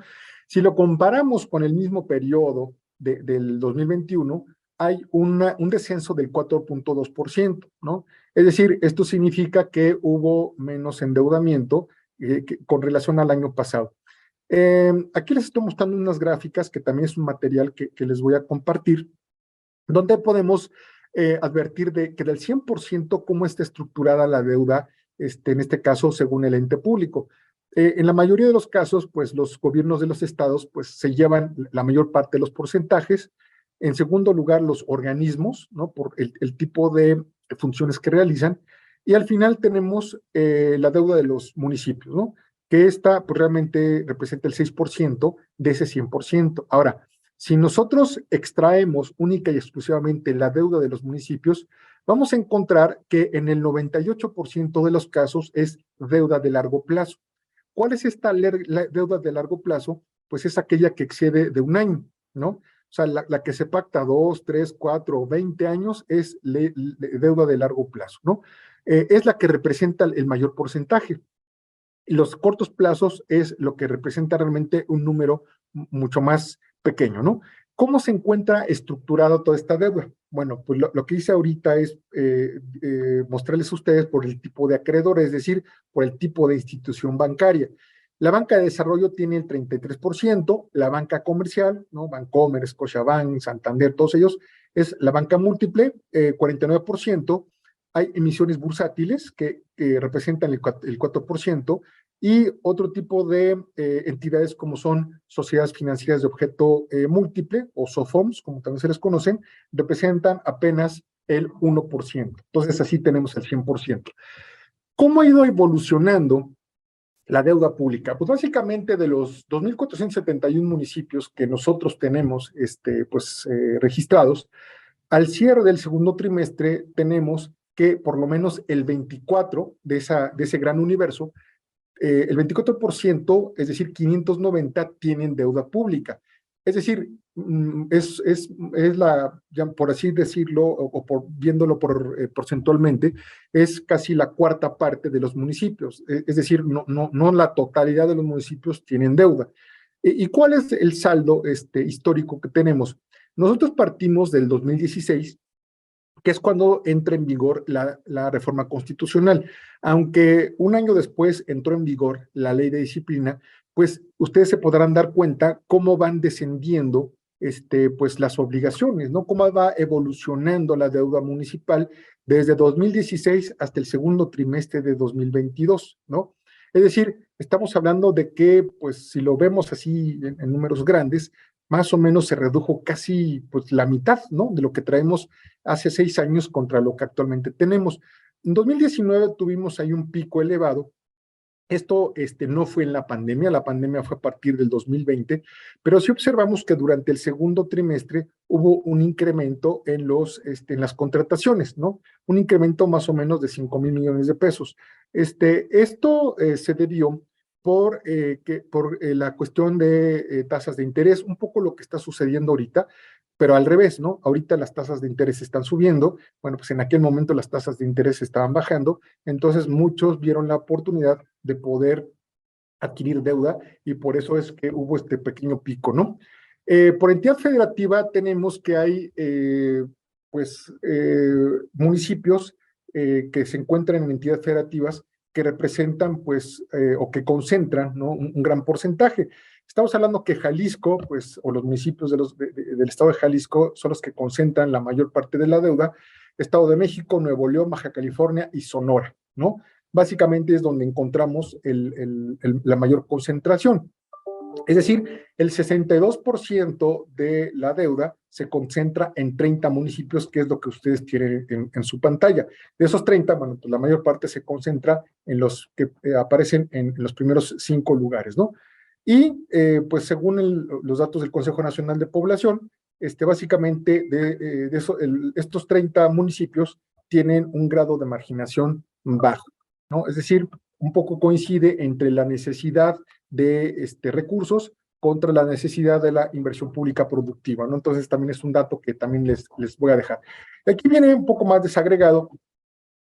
Si lo comparamos con el mismo periodo del 2021, hay un descenso del 4.2%, ¿no? Es decir, esto significa que hubo menos endeudamiento con relación al año pasado. Aquí les estoy mostrando unas gráficas que también es un material que les voy a compartir, donde podemos advertir que del 100% cómo está estructurada la deuda, en este caso, según el ente público. En la mayoría de los casos, pues los gobiernos de los estados pues se llevan la mayor parte de los porcentajes. En segundo lugar, los organismos, ¿no? Por el tipo de funciones que realizan. Y al final tenemos la deuda de los municipios, ¿no? Que esta pues realmente representa el 6% de ese 100%. Ahora, si nosotros extraemos única y exclusivamente la deuda de los municipios, vamos a encontrar que en el 98% de los casos es deuda de largo plazo. ¿Cuál es esta deuda de largo plazo? Pues es aquella que excede de un año, ¿no? O sea, la que se pacta 2, 3, 4 o 20 años es deuda de largo plazo, ¿no? Es la que representa el mayor porcentaje. Los cortos plazos es lo que representa realmente un número mucho más pequeño, ¿no? ¿Cómo se encuentra estructurada toda esta deuda? Bueno, pues lo que hice ahorita es mostrarles a ustedes por el tipo de acreedor, es decir, por el tipo de institución bancaria. La banca de desarrollo tiene el 33%, la banca comercial, ¿no? Bancomer, Scotiabank, Santander, todos ellos, es la banca múltiple, 49%. Hay emisiones bursátiles que representan el 4%, y otro tipo de entidades como son sociedades financieras de objeto múltiple, o SOFOMs, como también se les conocen, representan apenas el 1%. Entonces, así tenemos el 100%. ¿Cómo ha ido evolucionando la deuda pública? Pues básicamente de los 2.471 municipios que nosotros tenemos registrados, al cierre del segundo trimestre tenemos que por lo menos el 24 de ese gran universo, el 24%, es decir, 590 tienen deuda pública. Es decir, es la, ya por así decirlo, viéndolo porcentualmente, es casi la cuarta parte de los municipios. Es decir, no la totalidad de los municipios tienen deuda. ¿Y cuál es el saldo histórico que tenemos? Nosotros partimos del 2016, que es cuando entra en vigor la reforma constitucional. Aunque un año después entró en vigor la ley de disciplina, pues ustedes se podrán dar cuenta cómo van descendiendo pues las obligaciones, ¿no? Cómo va evolucionando la deuda municipal desde 2016 hasta el segundo trimestre de 2022, ¿no? Es decir, estamos hablando de que, pues si lo vemos así en números grandes, más o menos se redujo casi pues la mitad, ¿no? De lo que traemos hace 6 años contra lo que actualmente tenemos. En 2019 tuvimos ahí un pico elevado. Esto no fue en la pandemia fue a partir del 2020, pero sí observamos que durante el segundo trimestre hubo un incremento en las contrataciones, ¿no? Un incremento más o menos de 5,000 millones de pesos. Esto se debió por la cuestión de tasas de interés, un poco lo que está sucediendo ahorita, pero al revés, ¿no? Ahorita las tasas de interés están subiendo, bueno, pues en aquel momento las tasas de interés estaban bajando, entonces muchos vieron la oportunidad de poder adquirir deuda y por eso es que hubo este pequeño pico, ¿no? Por entidad federativa tenemos que hay, municipios que se encuentran en entidades federativas que representan, pues, o que concentran, ¿no? Un gran porcentaje. Estamos hablando que Jalisco, pues, o los municipios del estado de Jalisco son los que concentran la mayor parte de la deuda. Estado de México, Nuevo León, Baja California y Sonora, ¿no? Básicamente es donde encontramos la mayor concentración. Es decir, el 62% de la deuda se concentra en 30 municipios, que es lo que ustedes tienen en su pantalla. De esos 30, bueno, pues la mayor parte se concentra en los que aparecen en los primeros 5 lugares, ¿no? Y pues según los datos del Consejo Nacional de Población, básicamente estos 30 municipios tienen un grado de marginación bajo, ¿no? Es decir, un poco coincide entre la necesidad de recursos contra la necesidad de la inversión pública productiva, ¿no? Entonces también es un dato que también les voy a dejar. Aquí viene un poco más desagregado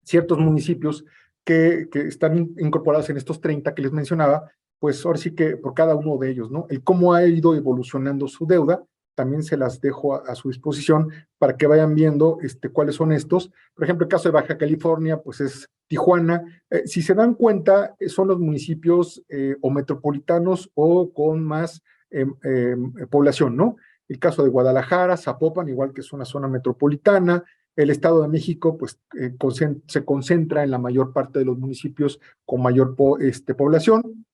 ciertos municipios que están incorporados en estos 30 que les mencionaba, pues ahora sí que por cada uno de ellos, ¿no? El cómo ha ido evolucionando su deuda, también se las dejo a su disposición para que vayan viendo cuáles son estos. Por ejemplo, el caso de Baja California, pues es Tijuana. Si se dan cuenta, son los municipios o metropolitanos o con más población, ¿no? El caso de Guadalajara, Zapopan, igual que es una zona metropolitana. El Estado de México, pues, se concentra en la mayor parte de los municipios con mayor población.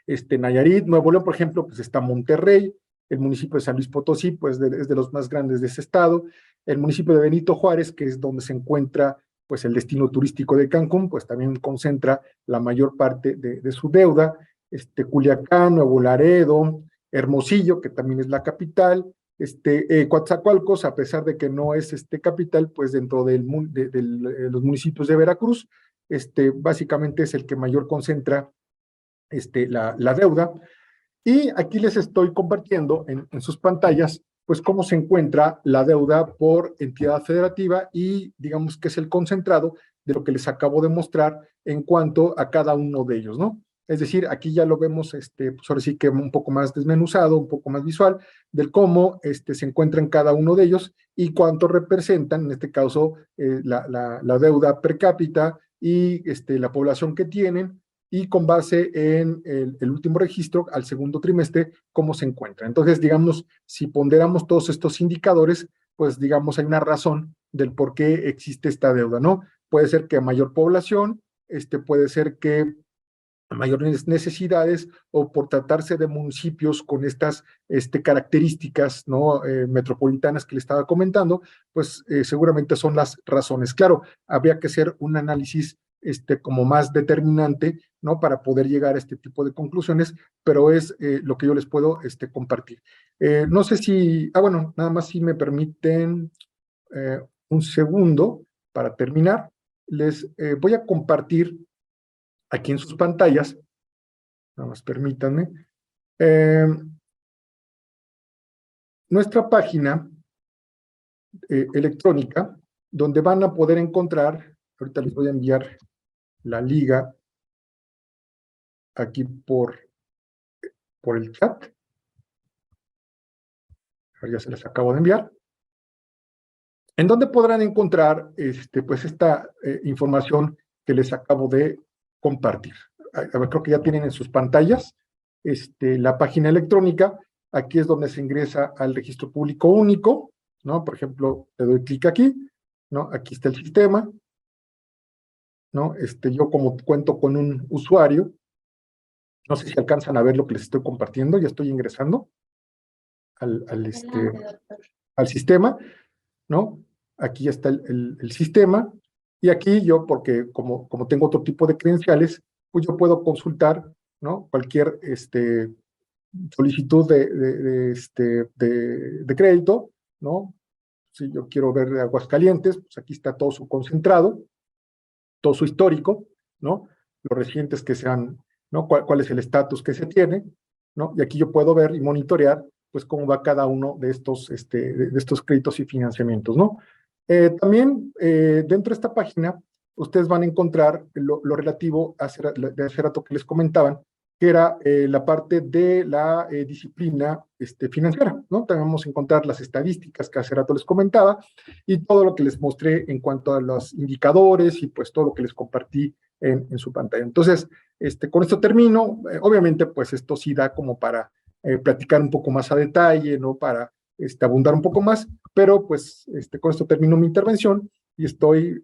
Nayarit, Nuevo León, por ejemplo, pues está Monterrey. El municipio de San Luis Potosí, pues es de los más grandes de ese estado. El municipio de Benito Juárez, que es donde se encuentra pues el destino turístico de Cancún, pues también concentra la mayor parte de su deuda. Culiacán, Nuevo Laredo, Hermosillo, que también es la capital. Coatzacoalcos, a pesar de que no es capital, pues dentro de los municipios de Veracruz, básicamente es el que mayor concentra la deuda. Y aquí les estoy compartiendo en sus pantallas, pues cómo se encuentra la deuda por entidad federativa y digamos que es el concentrado de lo que les acabo de mostrar en cuanto a cada uno de ellos, ¿no? Es decir, aquí ya lo vemos, pues ahora sí que un poco más desmenuzado, un poco más visual, del cómo se encuentran cada uno de ellos y cuánto representan, en este caso, la deuda per cápita y la población que tienen, y con base en el último registro al segundo trimestre, cómo se encuentra. Entonces, digamos, si ponderamos todos estos indicadores, pues digamos, hay una razón del por qué existe esta deuda, ¿no? Puede ser que mayor población, puede ser que mayores necesidades o por tratarse de municipios con estas características, ¿no? Metropolitanas que le estaba comentando, pues seguramente son las razones. Claro, habría que hacer un análisis como más determinante, ¿no? Para poder llegar a este tipo de conclusiones, pero es lo que yo les puedo compartir. No sé si, bueno, nada más si me permiten un segundo para terminar, les voy a compartir aquí en sus pantallas, nada más permítanme, nuestra página electrónica, donde van a poder encontrar, ahorita les voy a enviar la liga aquí por el chat, ya se les acabo de enviar, en donde podrán encontrar pues esta información que les acabo de compartir. A ver, creo que ya tienen en sus pantallas la página electrónica. Aquí es donde se ingresa al registro público único, ¿no? Por ejemplo, le doy clic aquí, ¿no? Aquí está el sistema, ¿no? Yo como cuento con un usuario, no sé si alcanzan a ver lo que les estoy compartiendo, ya estoy ingresando al sistema, ¿no? Aquí está el sistema, y aquí yo, porque como tengo otro tipo de credenciales, pues yo puedo consultar, ¿no? Cualquier solicitud de crédito, ¿no? Si yo quiero ver de Aguascalientes, pues aquí está todo su concentrado, todo su histórico, ¿no? Los recientes que sean, ¿no? ¿Cuál es el estatus que se tiene, ¿no? Y aquí yo puedo ver y monitorear, pues, cómo va cada uno de estos créditos y financiamientos, ¿no? También, dentro de esta página, ustedes van a encontrar lo relativo a de hace rato que les comentaban, que era la parte de la disciplina financiera, ¿no? También vamos a encontrar las estadísticas que hace rato les comentaba y todo lo que les mostré en cuanto a los indicadores y pues todo lo que les compartí en su pantalla. Entonces, con esto termino. Obviamente, pues esto sí da como para platicar un poco más a detalle, ¿no? Para abundar un poco más, pero pues con esto termino mi intervención y estoy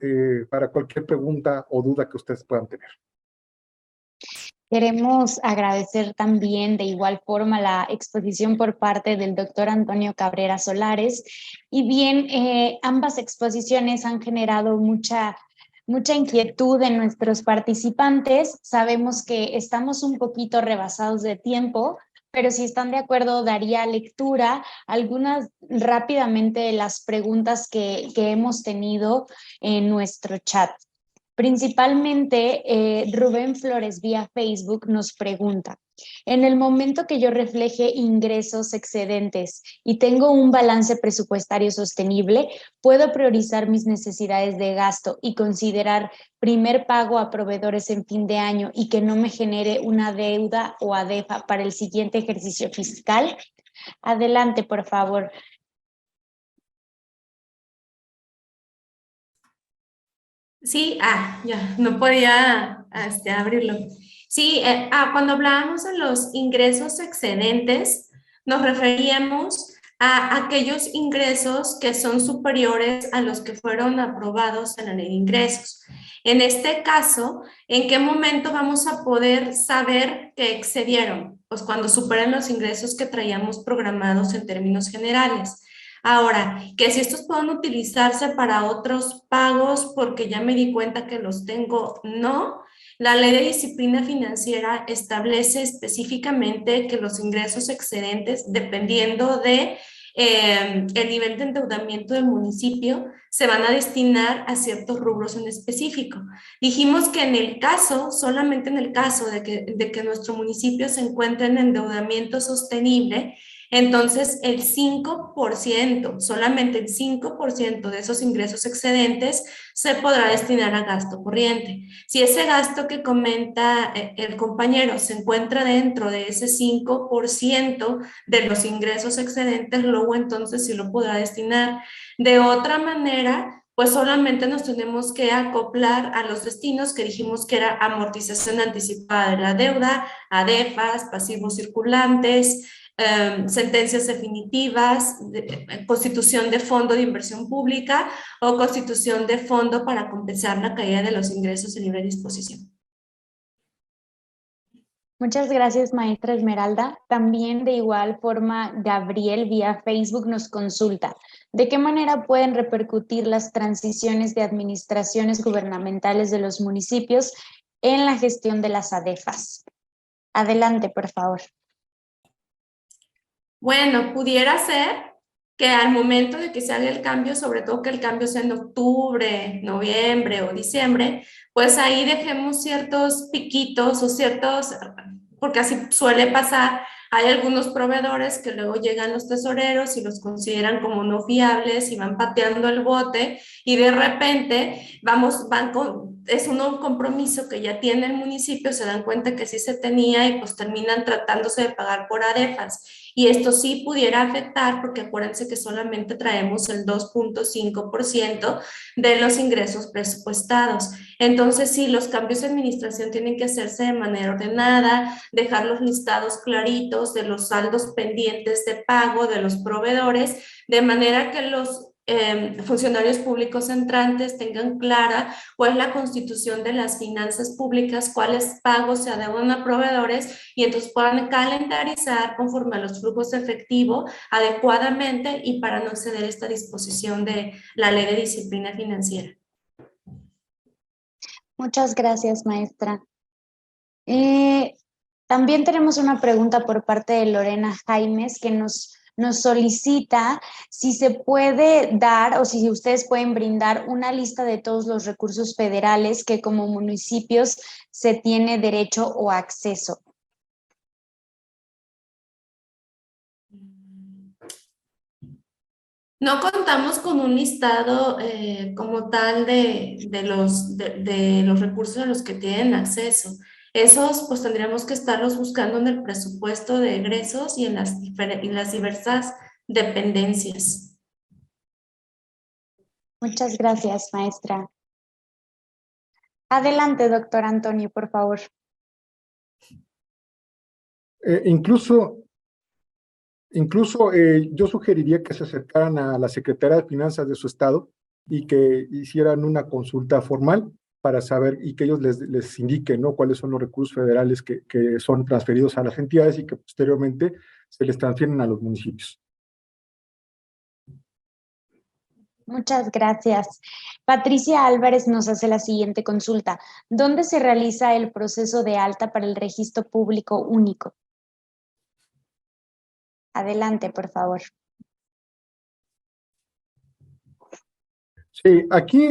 para cualquier pregunta o duda que ustedes puedan tener. Queremos agradecer también de igual forma la exposición por parte del doctor Antonio Cabrera Solares. Y bien, ambas exposiciones han generado mucha inquietud en nuestros participantes. Sabemos que estamos un poquito rebasados de tiempo, pero si están de acuerdo, daría lectura algunas rápidamente de las preguntas que hemos tenido en nuestro chat. Principalmente, Rubén Flores vía Facebook nos pregunta: en el momento que yo refleje ingresos excedentes y tengo un balance presupuestario sostenible, ¿puedo priorizar mis necesidades de gasto y considerar primer pago a proveedores en fin de año y que no me genere una deuda o ADEFA para el siguiente ejercicio fiscal? Adelante, por favor. Sí, ya, no podía abrirlo. Sí, cuando hablábamos de los ingresos excedentes, nos referíamos a aquellos ingresos que son superiores a los que fueron aprobados en la ley de ingresos. En este caso, ¿en qué momento vamos a poder saber que excedieron? Pues cuando superen los ingresos que traíamos programados en términos generales. Ahora, que si estos pueden utilizarse para otros pagos porque ya me di cuenta que los tengo, no. La ley de disciplina financiera establece específicamente que los ingresos excedentes, dependiendo de el nivel de endeudamiento del municipio, se van a destinar a ciertos rubros en específico. Dijimos que en el caso, solamente en el caso de que nuestro municipio se encuentre en endeudamiento sostenible, entonces el 5%, solamente el 5% de esos ingresos excedentes se podrá destinar a gasto corriente. Si ese gasto que comenta el compañero se encuentra dentro de ese 5% de los ingresos excedentes, luego entonces sí lo podrá destinar. De otra manera, pues solamente nos tenemos que acoplar a los destinos que dijimos que era amortización anticipada de la deuda, ADEFAS, pasivos circulantes, sentencias definitivas, constitución de fondo de inversión pública o constitución de fondo para compensar la caída de los ingresos de libre disposición. Muchas gracias, maestra Esmeralda. También de igual forma, Gabriel vía Facebook nos consulta. ¿De qué manera pueden repercutir las transiciones de administraciones gubernamentales de los municipios en la gestión de las ADEFAS? Adelante, por favor. Bueno, pudiera ser que al momento de que se haga el cambio, sobre todo que el cambio sea en octubre, noviembre o diciembre, pues ahí dejemos ciertos piquitos o ciertos, porque así suele pasar, hay algunos proveedores que luego llegan los tesoreros y los consideran como no fiables y van pateando el bote y de repente es un compromiso que ya tiene el municipio, se dan cuenta que sí se tenía y pues terminan tratándose de pagar por ADEFAS. Y esto sí pudiera afectar, porque acuérdense que solamente traemos el 2.5% de los ingresos presupuestados. Entonces, sí, los cambios de administración tienen que hacerse de manera ordenada, dejar los listados claritos de los saldos pendientes de pago de los proveedores, de manera que los funcionarios públicos entrantes tengan clara cuál es la constitución de las finanzas públicas, cuáles pagos se adeudan a proveedores y entonces puedan calendarizar conforme a los flujos de efectivo adecuadamente y para no exceder esta disposición de la Ley de Disciplina Financiera. Muchas gracias, maestra. También tenemos una pregunta por parte de Lorena Jaimes que nos solicita si se puede dar o si ustedes pueden brindar una lista de todos los recursos federales que como municipios se tiene derecho o acceso. No contamos con un listado como tal de los recursos a los que tienen acceso. Esos pues tendríamos que estarlos buscando en el presupuesto de egresos y en las diversas dependencias. Muchas gracias, maestra. Adelante, doctor Antonio, por favor. Incluso yo sugeriría que se acercaran a la Secretaría de Finanzas de su estado y que hicieran una consulta formal para saber y que ellos les indiquen, ¿no?, cuáles son los recursos federales que son transferidos a las entidades y que posteriormente se les transfieren a los municipios. Muchas gracias. Patricia Álvarez nos hace la siguiente consulta. ¿Dónde se realiza el proceso de alta para el registro público único? Adelante, por favor. Sí, aquí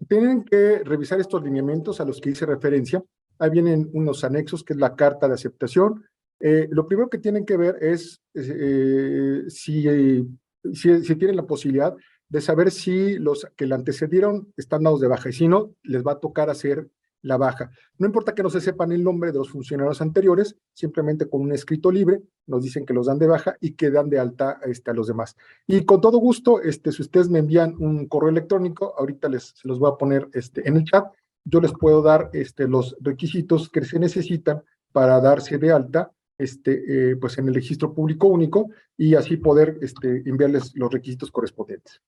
tienen que revisar estos lineamientos a los que hice referencia. Ahí vienen unos anexos, que es la carta de aceptación. Lo primero que tienen que ver es si tienen la posibilidad de saber si los que le antecedieron están dados de baja, y si no, les va a tocar hacer la baja. No importa que no se sepan el nombre de los funcionarios anteriores, simplemente con un escrito libre nos dicen que los dan de baja y que dan de alta a los demás. Y con todo gusto, si ustedes me envían un correo electrónico, ahorita se los voy a poner en el chat, yo les puedo dar los requisitos que se necesitan para darse de alta pues en el registro público único y así poder enviarles los requisitos correspondientes.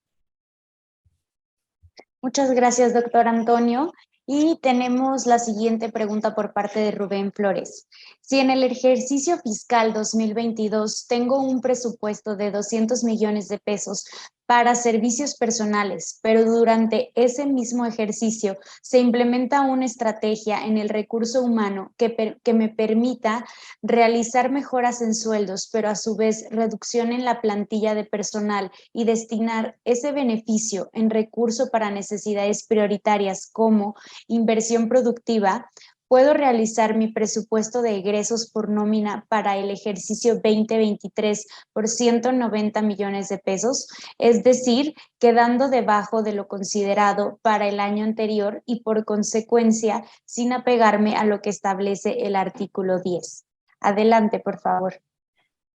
Muchas gracias, doctor Antonio. Y tenemos la siguiente pregunta por parte de Rubén Flores. Si en el ejercicio fiscal 2022 tengo un presupuesto de 200 millones de pesos para servicios personales, pero durante ese mismo ejercicio se implementa una estrategia en el recurso humano que me permita realizar mejoras en sueldos, pero a su vez reducción en la plantilla de personal y destinar ese beneficio en recurso para necesidades prioritarias como inversión productiva, puedo realizar mi presupuesto de egresos por nómina para el ejercicio 2023 por 190 millones de pesos, es decir, quedando debajo de lo considerado para el año anterior y por consecuencia sin apegarme a lo que establece el artículo 10. Adelante, por favor.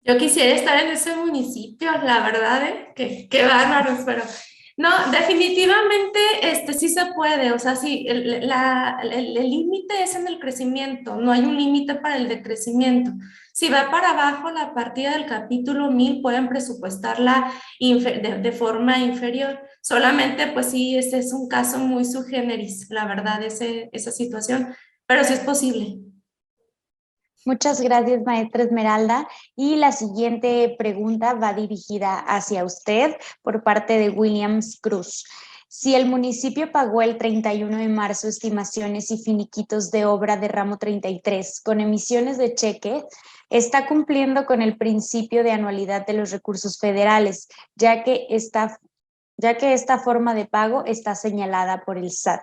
Yo quisiera estar en ese municipio, la verdad, qué bárbaros, pero no, definitivamente sí se puede, o sea, sí, el límite es en el crecimiento, no hay un límite para el decrecimiento. Si va para abajo la partida del capítulo 1000, pueden presupuestarla de forma inferior. Solamente, pues sí, este es un caso muy sui generis, la verdad, esa situación, pero sí es posible. Muchas gracias, maestra Esmeralda. Y la siguiente pregunta va dirigida hacia usted por parte de Williams Cruz. Si el municipio pagó el 31 de marzo estimaciones y finiquitos de obra de ramo 33 con emisiones de cheque, está cumpliendo con el principio de anualidad de los recursos federales, ya que esta forma de pago está señalada por el SAT.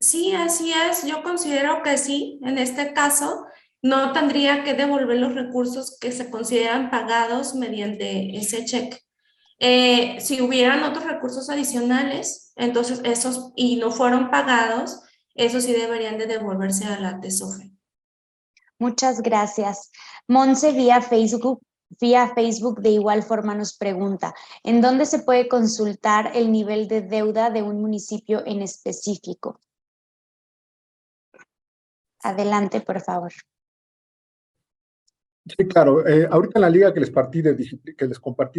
Sí, así es. Yo considero que sí. En este caso, no tendría que devolver los recursos que se consideran pagados mediante ese cheque. Si hubieran otros recursos adicionales, entonces esos y no fueron pagados, esos sí deberían de devolverse a la TESOFE. Muchas gracias. Monse vía Facebook de igual forma nos pregunta, ¿en dónde se puede consultar el nivel de deuda de un municipio en específico? Adelante, por favor. Sí, claro. Ahorita en la liga que les compartí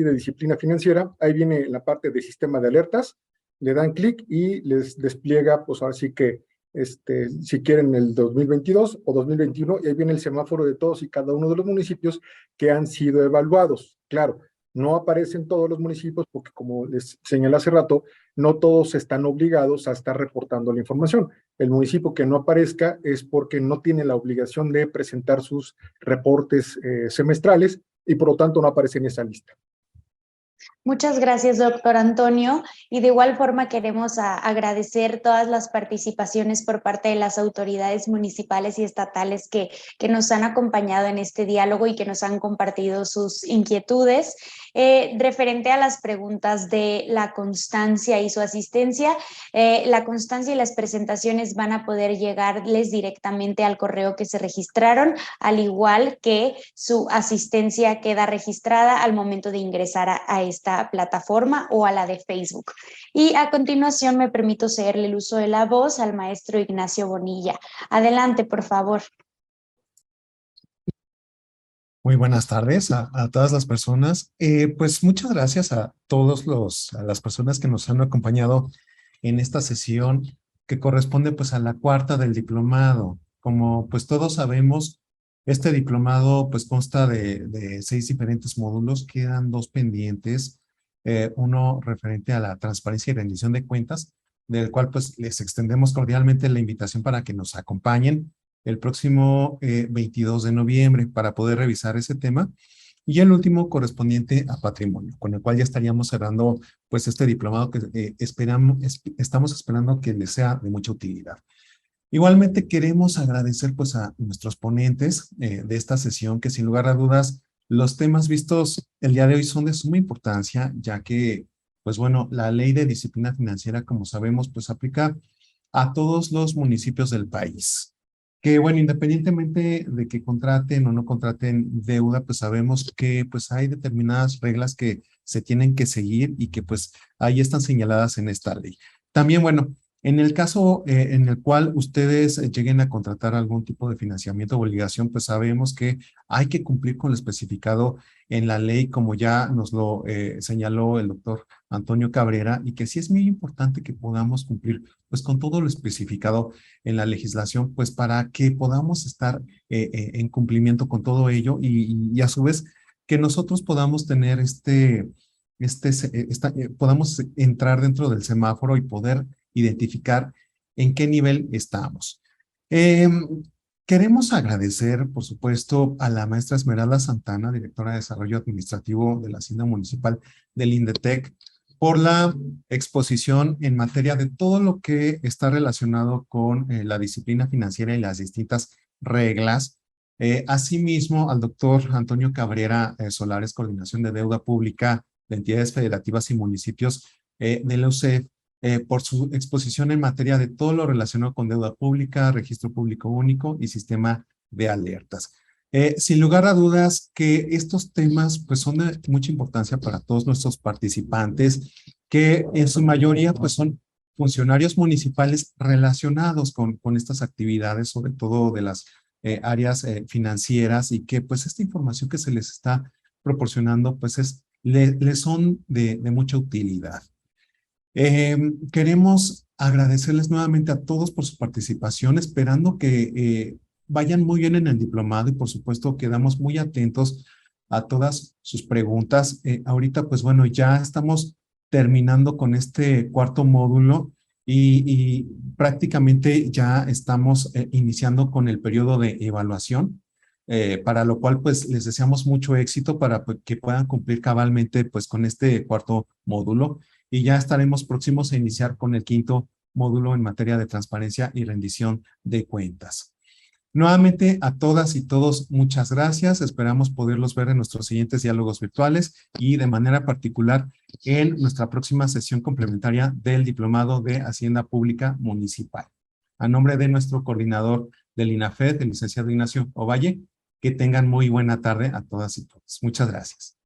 de disciplina financiera, ahí viene la parte de sistema de alertas, le dan clic y les despliega, pues ahora sí que, si quieren el 2022 o 2021, y ahí viene el semáforo de todos y cada uno de los municipios que han sido evaluados. Claro, no aparecen todos los municipios porque, como les señalé hace rato, no todos están obligados a estar reportando la información. El municipio que no aparezca es porque no tiene la obligación de presentar sus reportes semestrales y por lo tanto no aparece en esa lista. Muchas gracias, doctor Antonio. Y de igual forma queremos agradecer todas las participaciones por parte de las autoridades municipales y estatales que nos han acompañado en este diálogo y que nos han compartido sus inquietudes. Referente a las preguntas de la constancia y su asistencia, la constancia y las presentaciones van a poder llegarles directamente al correo que se registraron, al igual que su asistencia queda registrada al momento de ingresar a esta plataforma o a la de Facebook. Y a continuación me permito cederle el uso de la voz al maestro Ignacio Bonilla. Adelante, por favor. Muy buenas tardes a todas las personas. Pues muchas gracias a las personas que nos han acompañado en esta sesión que corresponde pues a la cuarta del diplomado. Como pues todos sabemos, este diplomado pues consta de 6 diferentes módulos, quedan 2 pendientes, uno referente a la transparencia y rendición de cuentas, del cual pues les extendemos cordialmente la invitación para que nos acompañen el próximo 22 de noviembre para poder revisar ese tema. Y el último correspondiente a patrimonio, con el cual ya estaríamos cerrando pues este diplomado que estamos esperando que les sea de mucha utilidad. Igualmente queremos agradecer pues a nuestros ponentes de esta sesión, que sin lugar a dudas los temas vistos el día de hoy son de suma importancia, ya que pues bueno, la ley de disciplina financiera, como sabemos, pues aplica a todos los municipios del país. Que bueno, independientemente de que contraten o no contraten deuda, pues sabemos que pues hay determinadas reglas que se tienen que seguir y que pues ahí están señaladas en esta ley. También, bueno, en el caso en el cual ustedes lleguen a contratar algún tipo de financiamiento o obligación, pues sabemos que hay que cumplir con lo especificado en la ley, como ya nos lo señaló el doctor Antonio Cabrera, y que sí es muy importante que podamos cumplir pues con todo lo especificado en la legislación, pues para que podamos estar en cumplimiento con todo ello y a su vez que nosotros podamos tener podamos entrar dentro del semáforo y poder identificar en qué nivel estamos. Queremos agradecer, por supuesto, a la maestra Esmeralda Santana, directora de Desarrollo Administrativo de la Hacienda Municipal del INDETEC, por la exposición en materia de todo lo que está relacionado con la disciplina financiera y las distintas reglas. Asimismo, al doctor Antonio Cabrera Solares, Coordinación de Deuda Pública de Entidades Federativas y Municipios de la UCEF, por su exposición en materia de todo lo relacionado con deuda pública, registro público único y sistema de alertas. Sin lugar a dudas que estos temas pues son de mucha importancia para todos nuestros participantes, que en su mayoría pues son funcionarios municipales relacionados con estas actividades, sobre todo de las áreas financieras, y que pues esta información que se les está proporcionando pues les son de mucha utilidad. Queremos agradecerles nuevamente a todos por su participación, esperando que vayan muy bien en el diplomado y por supuesto quedamos muy atentos a todas sus preguntas. Ahorita, pues bueno, ya estamos terminando con este cuarto módulo y prácticamente ya estamos iniciando con el periodo de evaluación, para lo cual pues les deseamos mucho éxito para que puedan cumplir cabalmente pues con este cuarto módulo y ya estaremos próximos a iniciar con el quinto módulo en materia de transparencia y rendición de cuentas. Nuevamente a todas y todos, muchas gracias. Esperamos poderlos ver en nuestros siguientes diálogos virtuales y de manera particular en nuestra próxima sesión complementaria del Diplomado de Hacienda Pública Municipal. A nombre de nuestro coordinador del INAFED, el licenciado Ignacio Ovalle, que tengan muy buena tarde a todas y todos. Muchas gracias.